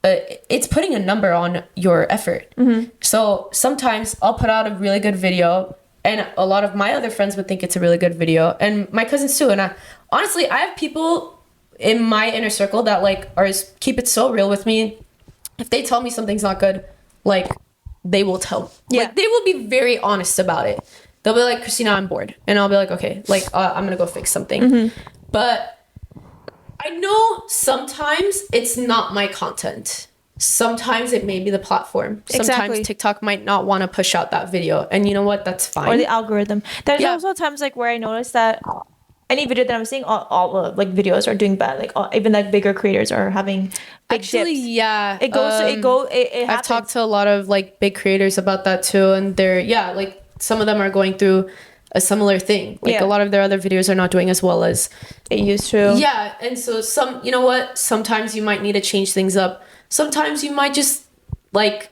it's putting a number on your effort. So sometimes I'll put out a really good video, and a lot of my other friends would think it's a really good video, and my cousins too. And honestly, I have people in my inner circle that like keep it so real with me. If they tell me something's not good, like they will tell. Yeah. Like they will be very honest about it. They'll be like, Christina, I'm bored, and I'll be like, okay, like I'm gonna go fix something. But I know sometimes it's not my content. Sometimes it may be the platform. Sometimes Exactly. TikTok might not want to push out that video. And you know what? That's fine. Or the algorithm. There's Yeah. also times like where I notice that any video that I'm seeing, all like videos are doing bad. Like even like bigger creators are having big Actually, dips. yeah. It goes. It I've happens. talked to a lot of like big creators about that too. And like some of them are going through a similar thing. Like Yeah. a lot of their other videos are not doing as well as It used to. Yeah, and so you know what? Sometimes you might need to change things up. Sometimes you might just like,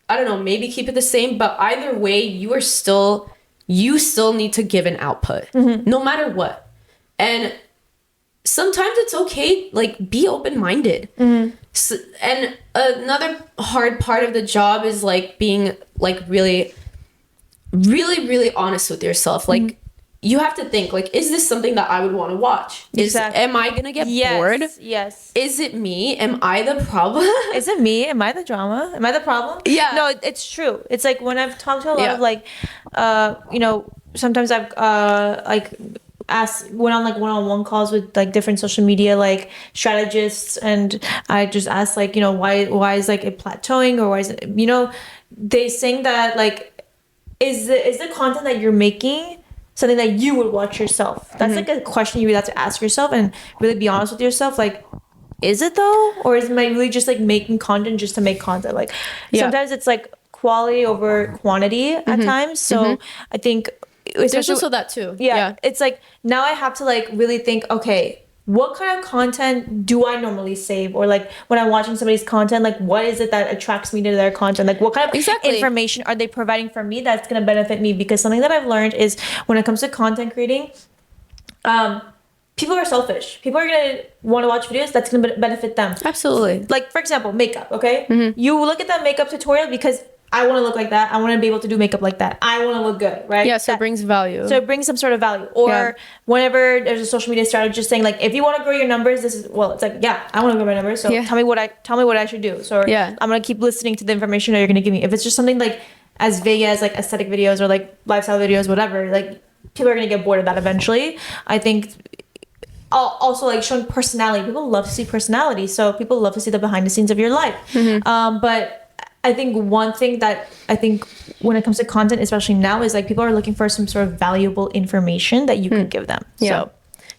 I don't know, maybe keep it the same. But either way, you still need to give an output, no matter what. And sometimes it's okay, like be open-minded. So, and another hard part of the job is like being like really, really, really honest with yourself. Like you have to think like, is this something that I would want to watch? Exactly. Am I gonna get bored? Yes. Is it me? Am I the problem? Is it me? Am I the drama? Am I the problem? Yeah. No, it's true. It's like when I've talked to a lot Yeah. of like, sometimes I've like went on like one-on-one calls with like different social media like strategists, and I just asked like, why is like it plateauing, or why is it, they saying that like, is the content that you're making something that you would watch yourself? That's like a question you would have to ask yourself and really be honest with yourself. Like, is it though? Or is it really just like making content just to make content? Like sometimes it's like quality over quantity at times. So I think There's also that too. yeah, it's like now I have to like really think, okay, what kind of content do I normally save? Or like when I'm watching somebody's content, like what is it that attracts me to their content? Like what kind of information are they providing for me that's going to benefit me? Because something that I've learned is when it comes to content creating, people are selfish. People are going to want to watch videos that's going to benefit them. Absolutely. Like for example, makeup, okay? You look at that makeup tutorial because I want to look like that. I want to be able to do makeup like that. I want to look good, right? Yeah, so it brings value. So it brings some sort of value. Or whenever there's a social media strategist saying like, if you want to grow your numbers, it's like, yeah, I want to grow my numbers. So tell me what I should do. So I'm gonna keep listening to the information that you're gonna give me. If it's just something like as vague as like aesthetic videos or like lifestyle videos, whatever, like people are gonna get bored of that eventually. I think also like showing personality. People love to see personality. So people love to see the behind the scenes of your life. But I think one thing that I think when it comes to content, especially now, is like people are looking for some sort of valuable information that you can give them. So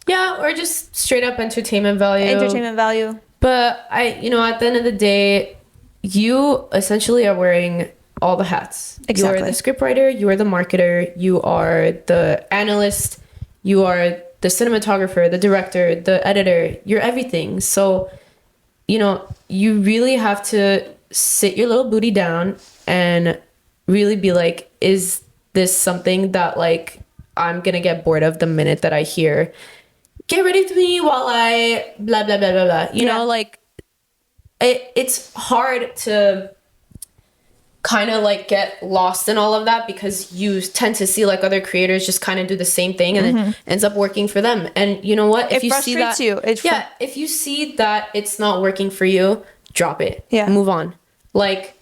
or just straight up entertainment value. But at the end of the day, you essentially are wearing all the hats. Exactly. You are the scriptwriter, you are the marketer, you are the analyst, you are the cinematographer, the director, the editor, you're everything. So, you really have to sit your little booty down and really be like, is this something that like I'm gonna get bored of the minute that I hear get ready with me while I blah blah blah blah blah, you know, like it's hard to kind of like get lost in all of that because you tend to see like other creators just kind of do the same thing and it ends up working for them. And you know what, if you see that if you see that it's not working for you, drop it. Move on. Like,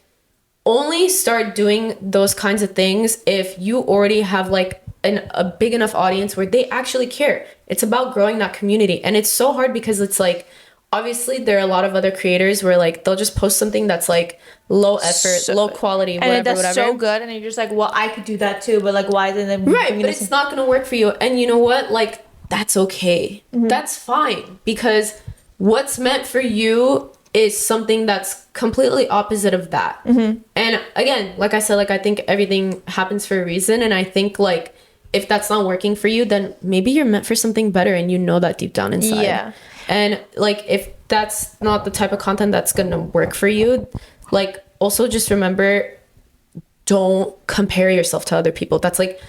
only start doing those kinds of things if you already have like a big enough audience where they actually care. It's about growing that community. And it's so hard because it's like, obviously there are a lot of other creators where like they'll just post something that's like low effort, low quality, whatever, and that's whatever. so good, and you're just like, well, I could do that too, but like, why isn't it right? But it's not gonna work for you. And you know what? Like, that's okay. That's fine, because what's meant for you is something that's completely opposite of that. And again, like I said, like I think everything happens for a reason, and I think like if that's not working for you, then maybe you're meant for something better, and you know that deep down inside. And like if that's not the type of content that's gonna work for you, like also just remember, don't compare yourself to other people. That's like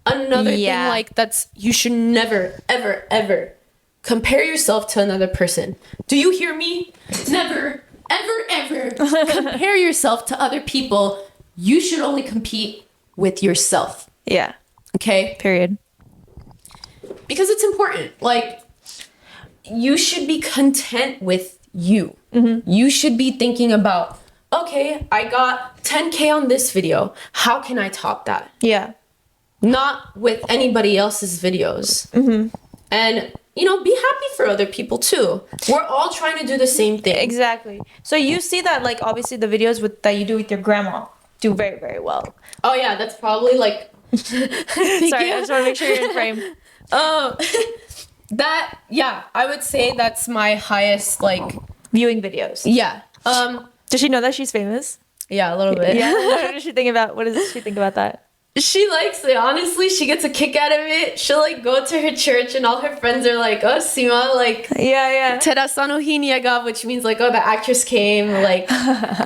another thing, like that's, you should never ever compare yourself to another person. Do you hear me? Never ever compare yourself to other people. You should only compete with yourself. Yeah. Okay? Period. Because it's important. Like, you should be content with you. You should be thinking about, okay, I got 10K on this video. How can I top that? Yeah. Not with anybody else's videos. And, you know, be happy for other people too. We're all trying to do the same thing. Exactly. So you see that, like, obviously the videos that you do with your grandma do very, very well. Oh, yeah, that's probably like... Sorry, I just want to make sure you're in frame. That, yeah, I would say that's my highest, like... Viewing videos. Yeah. Does she know that she's famous? Yeah, a little bit. Yeah. What does she think about? What does she think about that? She likes it. Honestly, she gets a kick out of it. She'll like go to her church and all her friends are like, oh, Sima, like, Yeah. Terasano Hiniaga, which means like, oh, the actress came. Like,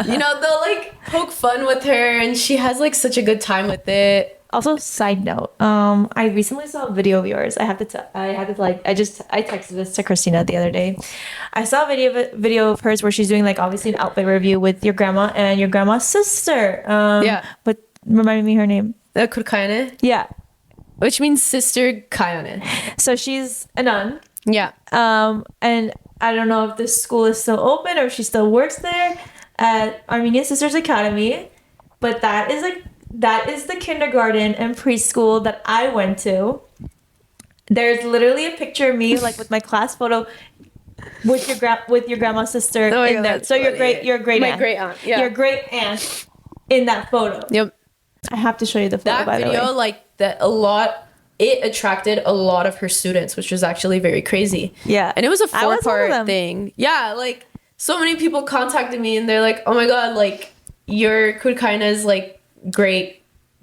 you know, they'll like poke fun with her and she has like such a good time with it. Also, side note, I recently saw a video of yours. I texted this to Christina the other day. I saw a video of hers where she's doing like obviously an outfit review with your grandma and your grandma's sister. Yeah. But remind me her name. Kurkayane, Yeah. which means sister Kayane. So she's a nun. Yeah. And I don't know if this school is still open or if she still works there at Armenian Sisters Academy. But that is the kindergarten and preschool that I went to. There's literally a picture of me like with my class photo with your grandma's sister in there. So your great My aunt. great aunt. Yeah. Your great aunt in that photo. Yep. I have to show you the photo, That by the video, way. like it attracted a lot of her students, which was actually very crazy. Yeah. And it was a I was one of 4-part them. thing. Yeah, like so many people contacted me and they're like, oh my god, like your Kurkaina's like great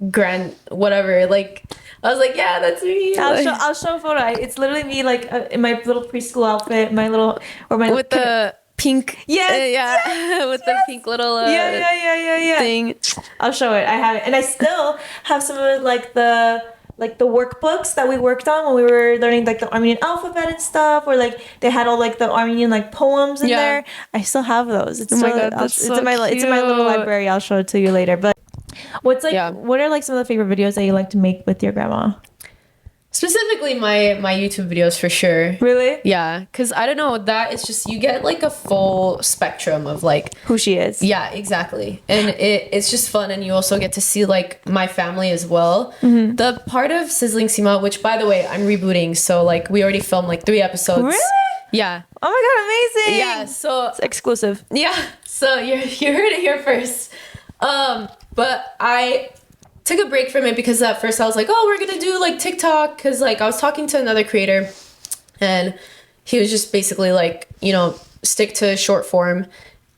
grand whatever. Like I was like, yeah, that's me. I'll show a photo. It's literally me like in my little preschool outfit, with the pink. Yes, with the pink little yeah. thing. I'll show it. I have it, and I still have some of like the workbooks that we worked on when we were learning like the Armenian alphabet and stuff, or like they had all like the Armenian like poems in there. I still have those. It's Oh my God, that's it's so in my little cute. library. I'll show it to you later. But what are like some of the favorite videos that you like to make with your grandma? Specifically my YouTube videos for sure. Really? Yeah, because I don't know, that it's just you get like a full spectrum of like Who she is. yeah, exactly. And it's just fun and you also get to see like my family as well. Mm-hmm. The part of Sizzling Sima, which by the way, I'm rebooting, so like we already filmed like 3 episodes. Really? Yeah. Oh my god, amazing. Yeah, so It's exclusive. yeah, so you heard it here first. But I took a break from it because at first I was like, oh, we're gonna do like TikTok, because like I was talking to another creator and he was just basically like, you know, stick to short form,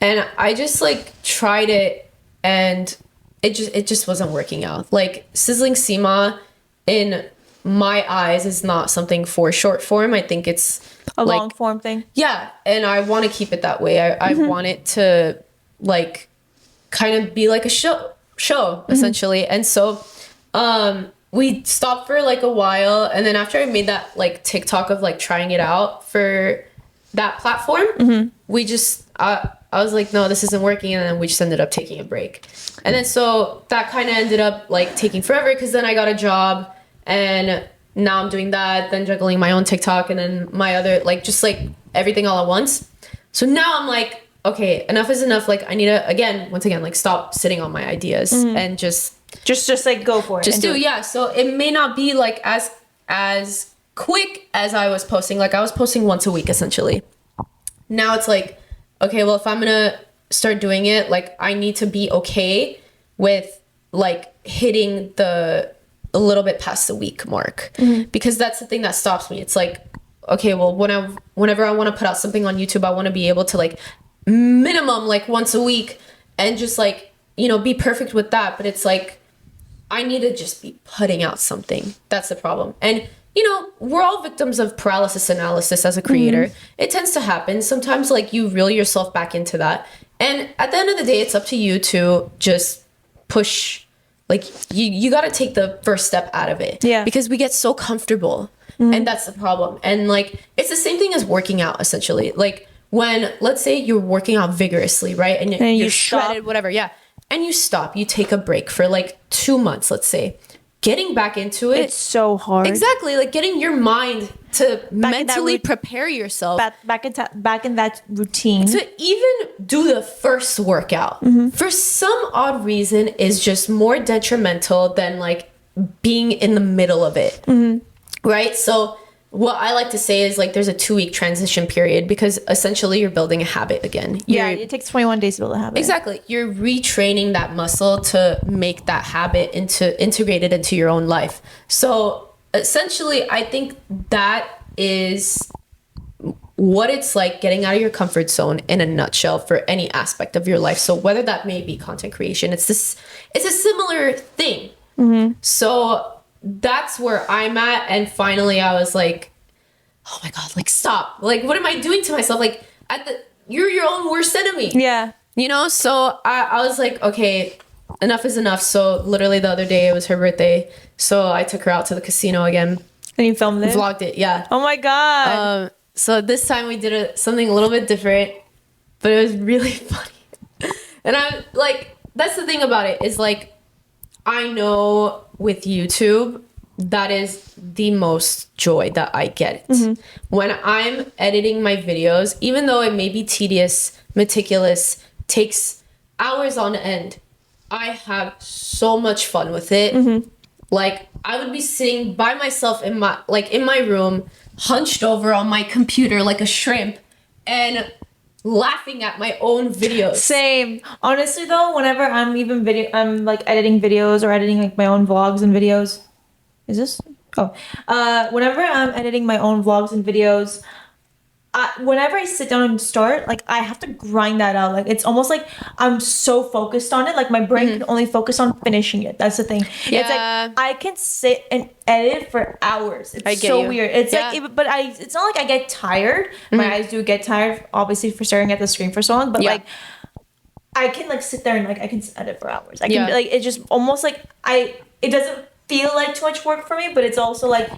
and I just like tried it and it just wasn't working out. Like Sizzling Sima in my eyes is not something for short form. I think it's A like, long form thing. yeah, and I want to keep it that way. I want it to like kind of be like a show essentially. And so we stopped for like a while, and then after I made that like TikTok of like trying it out for that platform, we just I was like, no, this isn't working, and then we just ended up taking a break. And then so that kind of ended up like taking forever, because then I got a job and now I'm doing that, then juggling my own TikTok and then my other, like just like everything all at once. So now I'm like, okay, enough is enough. Like I need to once again like stop sitting on my ideas and just like go for it. just do. Yeah, so it may not be like as quick as I was posting. Like I was posting once a week essentially. Now it's like, okay, well if I'm gonna start doing it, like I need to be okay with like hitting a little bit past the week mark, because that's the thing that stops me. It's like, okay, well whenever I want to put out something on YouTube, I want to be able to like minimum like once a week and just like, you know, be perfect with that. But it's like I need to just be putting out something. That's the problem. And we're all victims of paralysis analysis as a creator. It tends to happen. Sometimes like you reel yourself back into that. And at the end of the day, it's up to you to just push. Like you got to take the first step out of it. Yeah. Because we get so comfortable. And that's the problem. And like, it's the same thing as working out essentially. Like when, let's say you're working out vigorously, right? And you're you shredded, stop. whatever. Yeah. And you stop, you take a break for like 2 months, let's say. Getting back into it. It's so hard. Exactly. Like getting your mind to mentally rut- prepare yourself back in that routine. to even do the first workout. For some odd reason is just more detrimental than like being in the middle of it. Right? So what I like to say is like there's a 2-week transition period because essentially you're building a habit again. It takes 21 days to build a habit. Exactly. You're retraining that muscle to make that habit integrated into your own life. So essentially, I think that is what it's like getting out of your comfort zone in a nutshell for any aspect of your life. So whether that may be content creation, it's a similar thing. So that's where I'm at. And finally I was like, oh my God, like stop. Like, what am I doing to myself? Like you're your own worst enemy. Yeah. So I was like, okay, enough is enough. So literally the other day it was her birthday. So I took her out to the casino again. And you filmed it? Vlogged it. Yeah. Oh my God. So this time we did something a little bit different, but it was really funny. And I'm like, that's the thing about it is like, I know with YouTube, that is the most joy that I get. When I'm editing my videos, even though it may be tedious, meticulous, takes hours on end, I have so much fun with it. Like I would be sitting by myself in my room, hunched over on my computer like a shrimp and laughing at my own videos. Same. Honestly though, whenever I'm like editing videos or editing like my own vlogs and videos. Is this? Oh. Whenever I'm editing my own vlogs and videos, whenever I sit down and start, like I have to grind that out. Like it's almost like I'm so focused on it. Like my brain can only focus on finishing it. That's the thing. Yeah. It's like I can sit and edit for hours. It's I get so you. weird. It's Yeah. like, it's not like I get tired. My eyes do get tired, obviously, for staring at the screen for so long. But Yeah. like I can like sit there and like I can edit for hours. I can Yeah. like it's just almost like it doesn't feel like too much work for me, but it's also like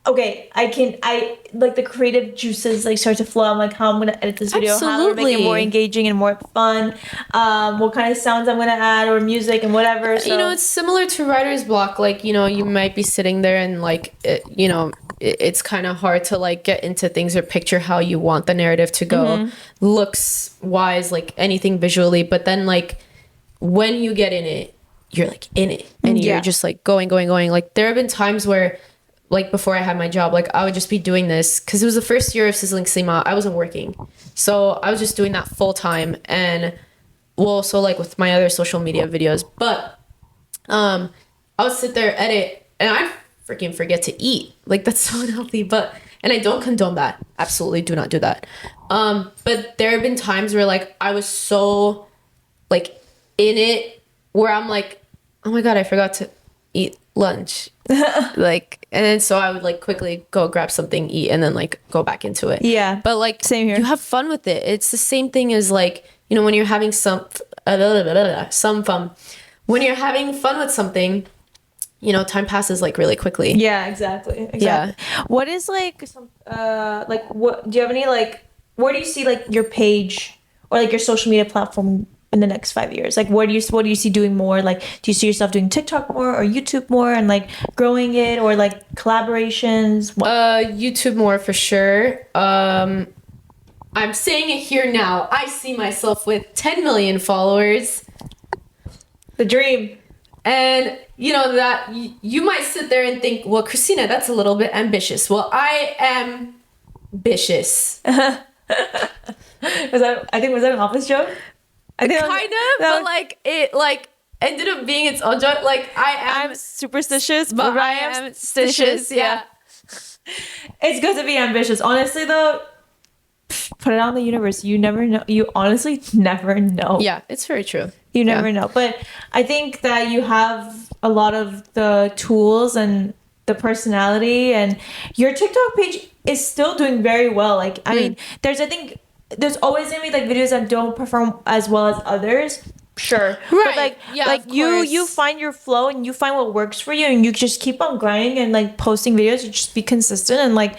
okay, I like the creative juices like start to flow. I'm like, how I'm gonna edit this video, how I'm gonna make it Absolutely. more engaging and more fun, what kind of sounds I'm gonna add or music and whatever. So It's similar to writer's block. Like, you might be sitting there and like, it's kind of hard to like get into things or picture how you want the narrative to go, looks wise, like anything visually. But then like when you get in it, you're like in it and you're just like going. Like there have been times where like before I had my job, like I would just be doing this because it was the first year of Sizzling Slima. I wasn't working. So I was just doing that full time and so like with my other social media videos, but I would sit there, edit, and I freaking forget to eat. Like that's so unhealthy, and I don't condone that. Absolutely do not do that. But there have been times where like I was so like in it where I'm like, oh my God, I forgot to eat lunch. Like, and then so I would like quickly go grab something, eat, and then like go back into it. Yeah. But like, Same here. you have fun with it. It's the same thing as like, when you're having some fun. When you're having fun with something, time passes like really quickly. Yeah, exactly. Yeah. What is like some what do you have any like where do you see like your page or like your social media platform in the next 5 years? Like what do you see doing more? Like do you see yourself doing TikTok more or YouTube more and like growing it or like collaborations? YouTube more for sure. I'm saying it here now. I see myself with 10 million followers. The dream. And that you might sit there and think, well, Christina, that's a little bit ambitious. Well, I am ambitious. Was that an office joke? I think Kind of, but like it like ended up being its own joke. Like I'm superstitious, but I am ambitious. Yeah. It's good to be ambitious. Honestly though, put it out in the universe. You never know. You honestly never know. Yeah, it's very true. You never know. But I think that you have a lot of the tools and the personality, and your TikTok page is still doing very well. Like, I mean, I think there's always gonna be like videos that don't perform as well as others. Sure. Right. But like, Yeah, like of you course. find your flow and you find what works for you, and you just keep on grinding and like posting videos. You just be consistent, and like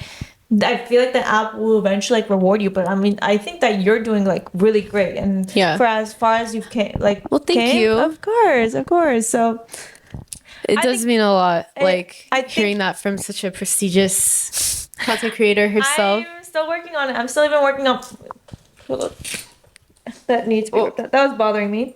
I feel like the app will eventually like reward you. But I mean, I think that you're doing like really great, and Yeah. for as far as you've came, like, Well, thank you. of course. So It I does think- mean a lot, like I think- hearing that from such a prestigious content creator herself. I'm still working on it. I'm still even working on. Hold up. That needs to be ripped out. That was bothering me.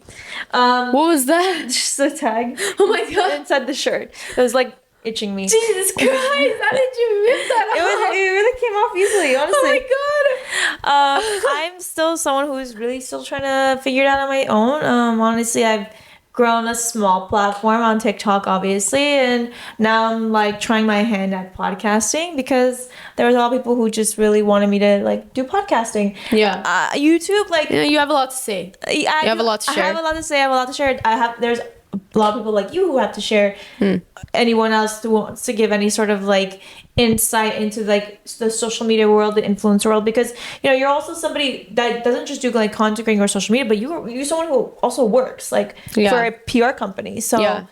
What was that? Just a tag. Oh my god! Inside the shirt. It was like itching me. Jesus Christ! How did you rip that off? It really came off easily, honestly. Oh my god! I'm still someone who's really still trying to figure it out on my own. Honestly, I've grown a small platform on TikTok, obviously, and now I'm like trying my hand at podcasting because there was a lot of people who just really wanted me to like do podcasting. Yeah. YouTube, like You know, you have a lot to say. you have a lot to share. I have a lot to say. I have a lot to share. There's a lot of people like you who have to share. Anyone else who wants to give any sort of like insight into like the social media world, the influencer world, because you know you're also somebody that doesn't just do like content creating or social media, but you're someone who also works like Yeah. for a PR company. So Yeah.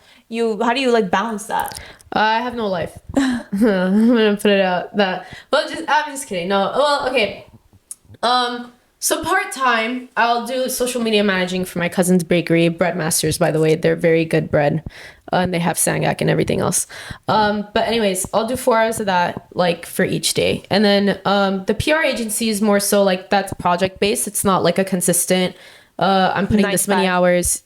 how do you like balance that? I have no life. I'm gonna put it out that. Well, I'm just kidding. No. Well, okay. So part time, I'll do social media managing for my cousin's bakery, Bread Masters. By the way, they're very good bread, and they have sangak and everything else. But anyways, I'll do 4 hours of that like for each day, and then the PR agency is more so like that's project based. It's not like a consistent. I'm putting 9 to this many 5. hours,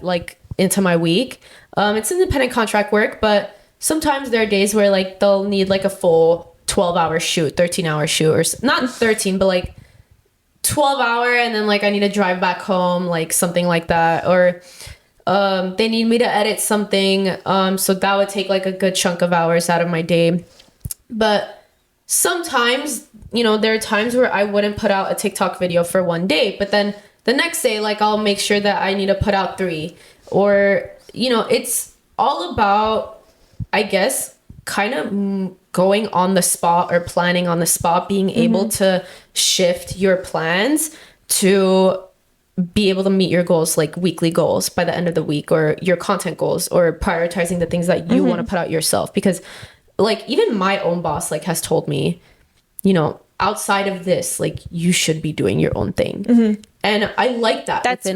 like into my week. It's independent contract work, but sometimes there are days where like they'll need like a full 12-hour shoot, 13-hour shoot, or not 13, but like 12-hour, and then like I need to drive back home, like something like that, or they need me to edit something, so that would take like a good chunk of hours out of my day. But sometimes, you know, there are times where I wouldn't put out a TikTok video for one day, but then the next day, like I'll make sure that I need to put out 3, or you know, it's all about, I guess, kind of going on the spot or planning on the spot, being able to shift your plans to be able to meet your goals, like weekly goals by the end of the week, or your content goals, or prioritizing the things that you want to put out yourself. Because like even my own boss like has told me, you know, outside of this, like you should be doing your own thing. And I like that. That's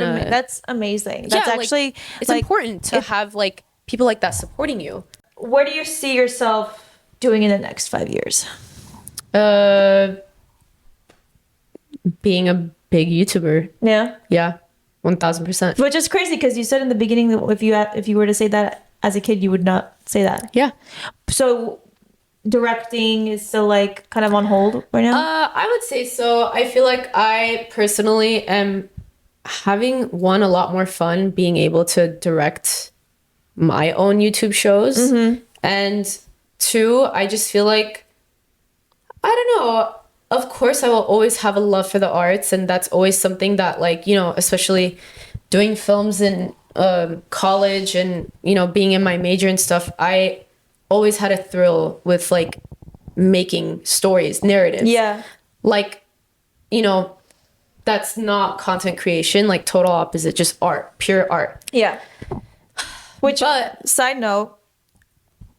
amazing. That's like, actually it's like, important to have like people like that supporting you. Where do you see yourself doing in the next 5 years? Being a big YouTuber. Yeah. Yeah. 1000%. Which is crazy because you said in the beginning that if you were to say that as a kid, you would not say that. Yeah. So directing is still like kind of on hold right now? I would say so. I feel like I personally am having a lot more fun being able to direct my own YouTube shows. And 2, I just feel like, I don't know, of course I will always have a love for the arts, and that's always something that like, you know, especially doing films in college and, you know, being in my major and stuff, I always had a thrill with like making stories, narratives. Yeah. Like, you know, that's not content creation, like total opposite, just art, pure art. Yeah. Which, side note,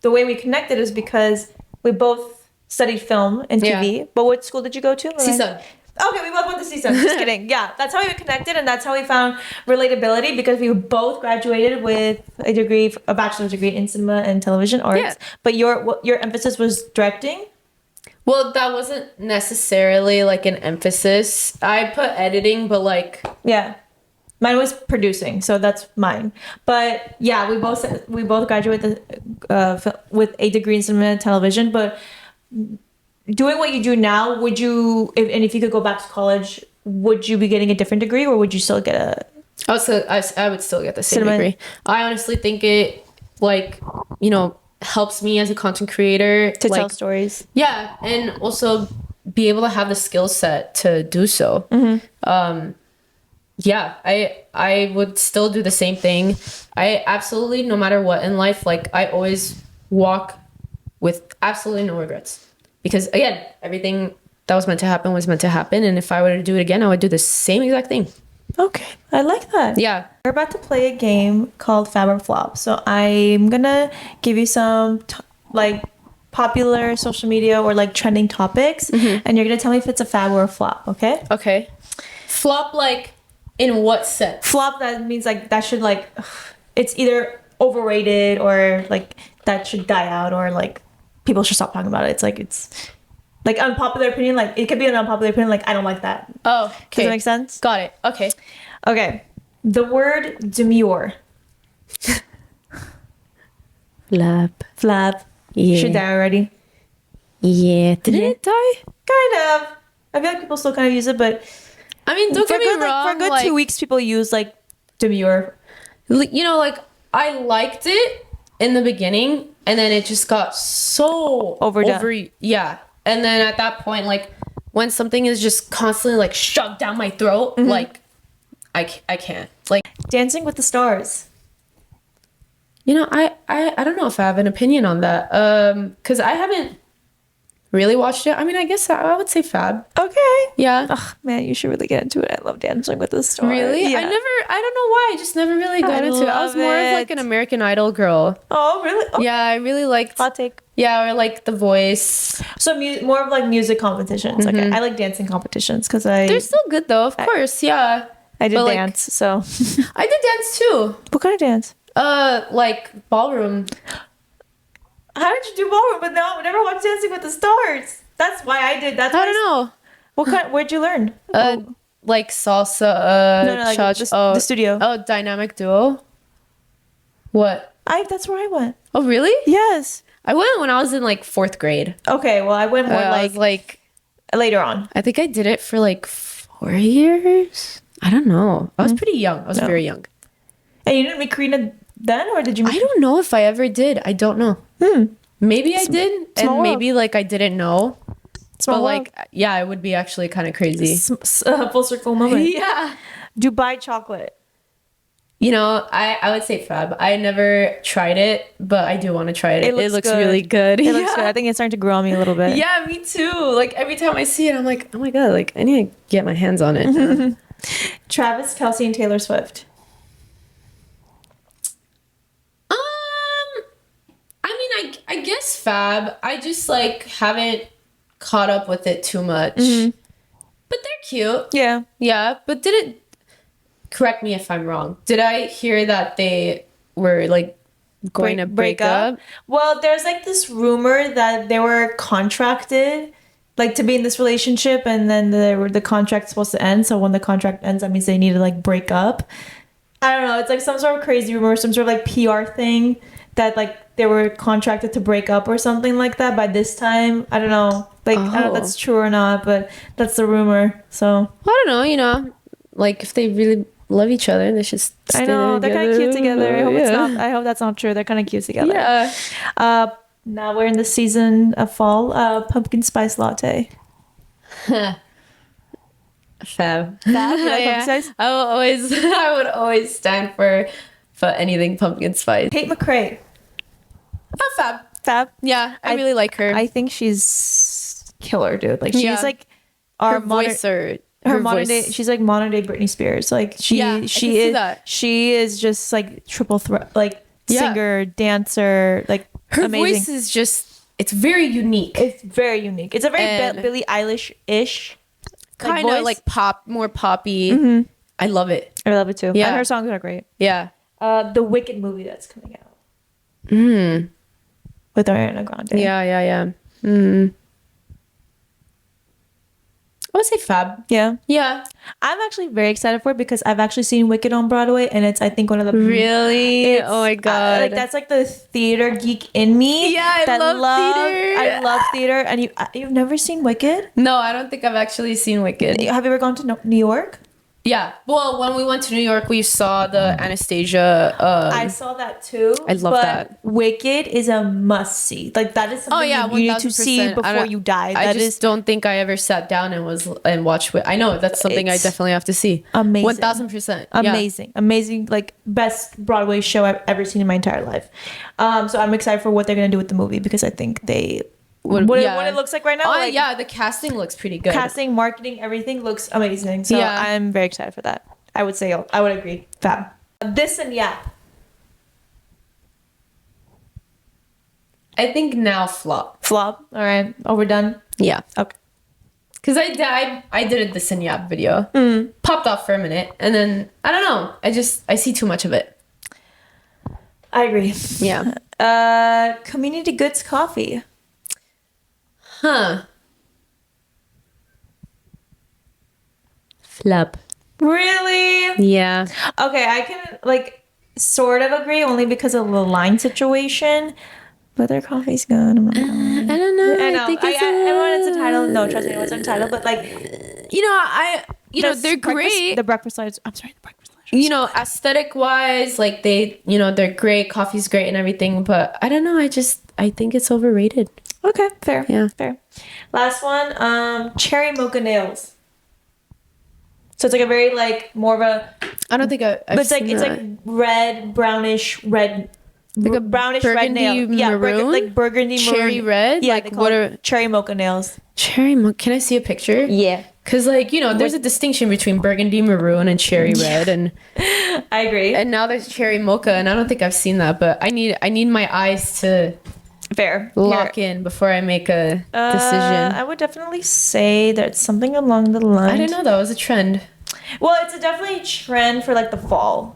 the way we connected is because we both studied film and TV. Yeah. But what school did you go to? CSUN. Okay, we both went to CSUN. Just kidding. Yeah, that's how we connected, and that's how we found relatability, because we both graduated with a bachelor's degree in cinema and television arts. Yeah. But your emphasis was directing. Well, that wasn't necessarily like an emphasis. I put editing, but like, Yeah. Mine was producing, so that's mine. But yeah, we both graduated with a degree in cinema and television. But doing what you do now, would you, if you could go back to college, would you be getting a different degree, or would you still get a? I would still get the same Cinema. degree. I honestly think it, like, you know, helps me as a content creator To like, tell stories. Yeah, and also be able to have the skill set to do so. Yeah, I would still do the same thing. I absolutely, no matter what in life, like I always walk with absolutely no regrets. Because again, everything that was meant to happen was meant to happen. And if I were to do it again, I would do the same exact thing. Okay, I like that. Yeah. We're about to play a game called Fab or Flop. So I'm gonna give you some like popular social media or like trending topics, and you're gonna tell me if it's a fab or a flop. Okay? Okay. Flop, like, in what sense? Flop, that means like that should like it's either overrated or like that should die out or like people should stop talking about it. It's like unpopular opinion. Like it could be an unpopular opinion. Like I don't like that. Oh, Does okay. that make sense? Got it. Okay. Okay. The word demure. Flap. Yeah. Should die already. Yeah. Didn't it die? Kind of. I feel like people still kind of use it, but I mean, don't for get me good, wrong. like, for a good 2 weeks, people use like demure. You know, like, I liked it in the beginning, and then it just got so Overdone. Yeah. And then at that point, like, when something is just constantly, like, shoved down my throat, like, I can't. Like, Dancing with the Stars. you know, I don't know if I have an opinion on that. Because I haven't really watched it. I mean, I guess I would say fab. Okay. Yeah. Ugh, man, you should really get into it. I love Dancing with the Stars. Really? Yeah. I don't know why. I just never really got into it. I was love more of like it. an American Idol girl. Oh, really? Oh, Yeah, I really liked. hot take. Yeah, or like The Voice. So more of like music competitions. Like I like dancing competitions because They're still good though, of course. Yeah, I did but, like, dance. So I did dance too. what kind of dance? Like ballroom. How did you do ballroom? But no, I never watched Dancing with the Stars. That's why I did. That's why I don't know. What kind? Where'd you learn? Like salsa. No, like cha- the studio. Oh, dynamic duo. What? That's where I went. Oh, really? Yes. I went when I was in like 4th grade. Okay. Well, I went more I was like, later on. I think I did it for like 4 years. I don't know. I was pretty young. I was very young. And you didn't meet Karina then, or did you? I don't know if I ever did. I don't know. Maybe I did, and world. maybe like I didn't know. Small But world. like, yeah, it would be actually kind of crazy. Full circle moment. Yeah. Dubai chocolate. You know, I would say fab. I never tried it, but I do want to try it. It looks good. really good. It looks good. I think it's starting to grow on me a little bit. Yeah, me too. Like every time I see it, I'm like, oh my god, like I need to get my hands on it. Travis Kelce and Taylor Swift. I mean, I guess fab. I just like haven't caught up with it too much. But they're cute. Yeah. Yeah, but did it? Correct me if I'm wrong. Did I hear that they were like going to break up? Well, there's like this rumor that they were contracted like to be in this relationship, and then the contract's supposed to end. So when the contract ends, that means they need to like break up. I don't know. It's like some sort of crazy rumor, some sort of like PR thing that like they were contracted to break up or something like that by this time. I don't know. Like I don't know if that's true or not, but that's the rumor. So I don't know. You know, like if they really love each other, they should. Stay I know they're kind of cute together. I hope it's Yeah. not. I hope that's not true. They're kind of cute together. Yeah. Now we're in the season of fall. Pumpkin spice latte. Fab. Fab? You like pumpkin spice? I would always stand for anything pumpkin spice. Kate McRae. Oh, fab. Fab. Yeah, I really like her. I think she's killer, dude. Like she's Yeah. like her our voice or her her modern voice. day. She's like modern day Britney Spears. Like Yeah, I can see is that. she is just like triple threat. Like Yeah. singer, dancer. Like Her amazing. voice is just, it's very unique. It's very unique. It's a very And- Billie Eilish-ish Kind of voice. like pop, more poppy. I love it. I love it too. Yeah. And her songs are great. Yeah. The Wicked movie that's coming out. With Ariana Grande. Yeah. I would say fab. Yeah. Yeah. I'm actually very excited for it because I've actually seen Wicked on Broadway, and it's I think one of the Really? It's- Oh my god. like that's like the theater geek in me. Yeah, I love theater. I love theater, and you've never seen Wicked? No, I don't think I've actually seen Wicked. Have you ever gone to New York? Yeah. Well, when we went to New York, we saw the Anastasia. I saw that too. I love but that. Wicked is a must see. Like that is something you need to see 1000%. before you die. I That just is don't think I ever sat down and watched it. I know that's something I It's definitely have to see. amazing. 1000%. amazing, like best Broadway show I've ever seen in my entire life. So I'm excited for what they're gonna do with the movie because I think they what it looks like right now. Like, yeah, the casting looks pretty good. casting, marketing, everything looks amazing. So Yeah. I'm very excited for that. I would say I would agree. Fab. This and Yap. I think now flop. Flop. All right. Overdone. Yeah. Okay. Because I did this in Yap video. Popped off for a minute. And then, I don't know. I see too much of it. I agree. Yeah. Community Goods Coffee. Huh. Flop. Really? Yeah. Okay, I can like sort of agree only because of the line situation. But their coffee's good. I'm not gonna lie. I don't know. I know. think it's everyone is entitled. No, trust me, everyone's entitled. But like, they're great. The breakfast slides. I'm sorry, the breakfast slides. Aesthetic wise, like they're great. Coffee's great and everything. But I don't know. I think it's overrated. Okay, fair. Yeah. Fair. Last one, cherry mocha nails. So it's like a very like more of a. I don't think But it's like red, brownish red. Like a brownish red nail. Yeah, maroon? like burgundy cherry maroon. red. Yeah, like they call it cherry mocha nails. cherry mocha? Can I see a picture? Yeah. Because there's a distinction between burgundy maroon and cherry red, and I agree. and now there's cherry mocha, and I don't think I've seen that, but I need my eyes to Fair. lock in before I make a decision. I would definitely say that it's something along the lines. I didn't know that was a trend. Well, it's definitely a trend for like the fall.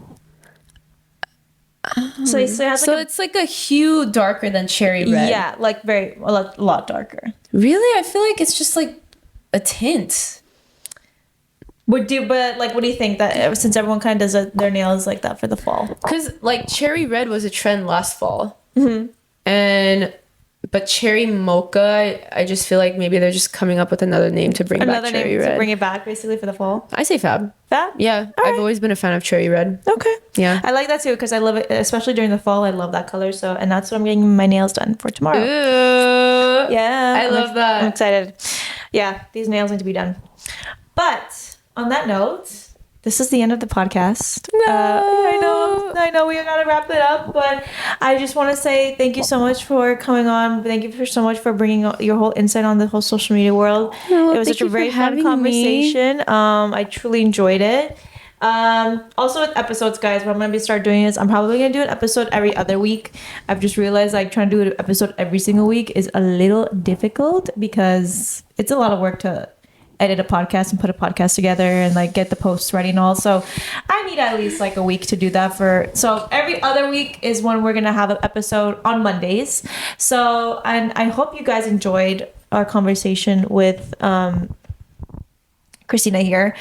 So it has like It's like a hue darker than cherry red. yeah, like a lot darker. Really? I feel like it's just like a tint. What do you think that since everyone kind of does their nails like that for the fall? Because like cherry red was a trend last fall. Mm-hmm. But cherry mocha, I just feel like maybe they're just coming up with another name to bring back cherry red. To bring it back basically for the fall. I say fab. Fab? Yeah, All I've right. always been a fan of cherry red. Okay. Yeah. I like that too because I love it, especially during the fall. I love that color. So, and that's what I'm getting my nails done for tomorrow. Ooh. Yeah. I love that. I'm excited. Yeah, these nails need to be done. But on that note, this is the end of the podcast. No. I know we gotta wrap it up, but I just want to say thank you so much for coming on. Thank you so much for bringing your whole insight on the whole social media world. Oh, it was such a very fun conversation. I truly enjoyed it. Also with episodes, guys, what I'm gonna start doing is I'm probably gonna do an episode every other week. I've just realized like trying to do an episode every single week is a little difficult because it's a lot of work to edit a podcast and put a podcast together and like get the posts ready and all. So I need at least like a week to do that so every other week is when we're gonna have an episode on Mondays. So and I hope you guys enjoyed our conversation with Xtina here.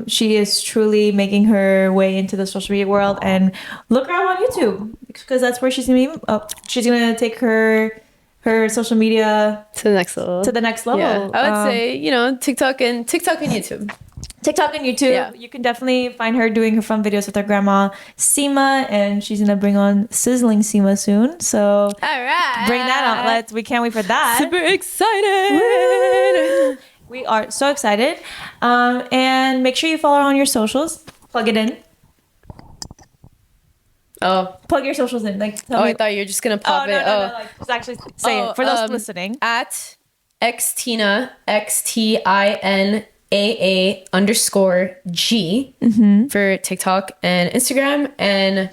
She is truly making her way into the social media world, and look her up on YouTube because that's where she's gonna be. She's gonna take her social media To the next level. Yeah, I would say, TikTok and YouTube. TikTok and YouTube. Yeah. You can definitely find her doing her fun videos with her grandma Seema, and she's gonna bring on Sizzling Seema soon. So All right. bring that on. We can't wait for that. Super excited. Woo! We are so excited. And make sure you follow her on your socials. Plug it in. Oh. Plug your socials in. Like tell me. I thought you were just gonna pop it. No. Like, just actually say it for those listening. At Xtina XTINAA_G for TikTok and Instagram, and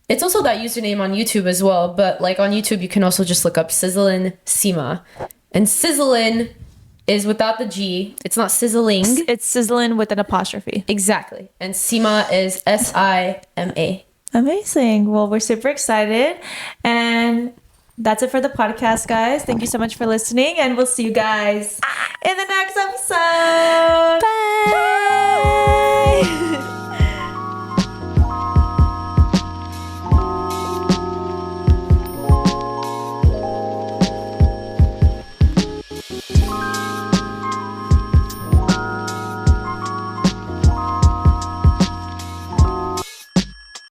it's also that username on YouTube as well. But like on YouTube, you can also just look up Sizzlin Seema, and Sizzlin is without the G. It's not sizzling. It's sizzling with an apostrophe. Exactly, and Seema is SIMA. Amazing. Well, we're super excited. And that's it for the podcast, guys. Thank you so much for listening. And we'll see you guys in the next episode. Bye.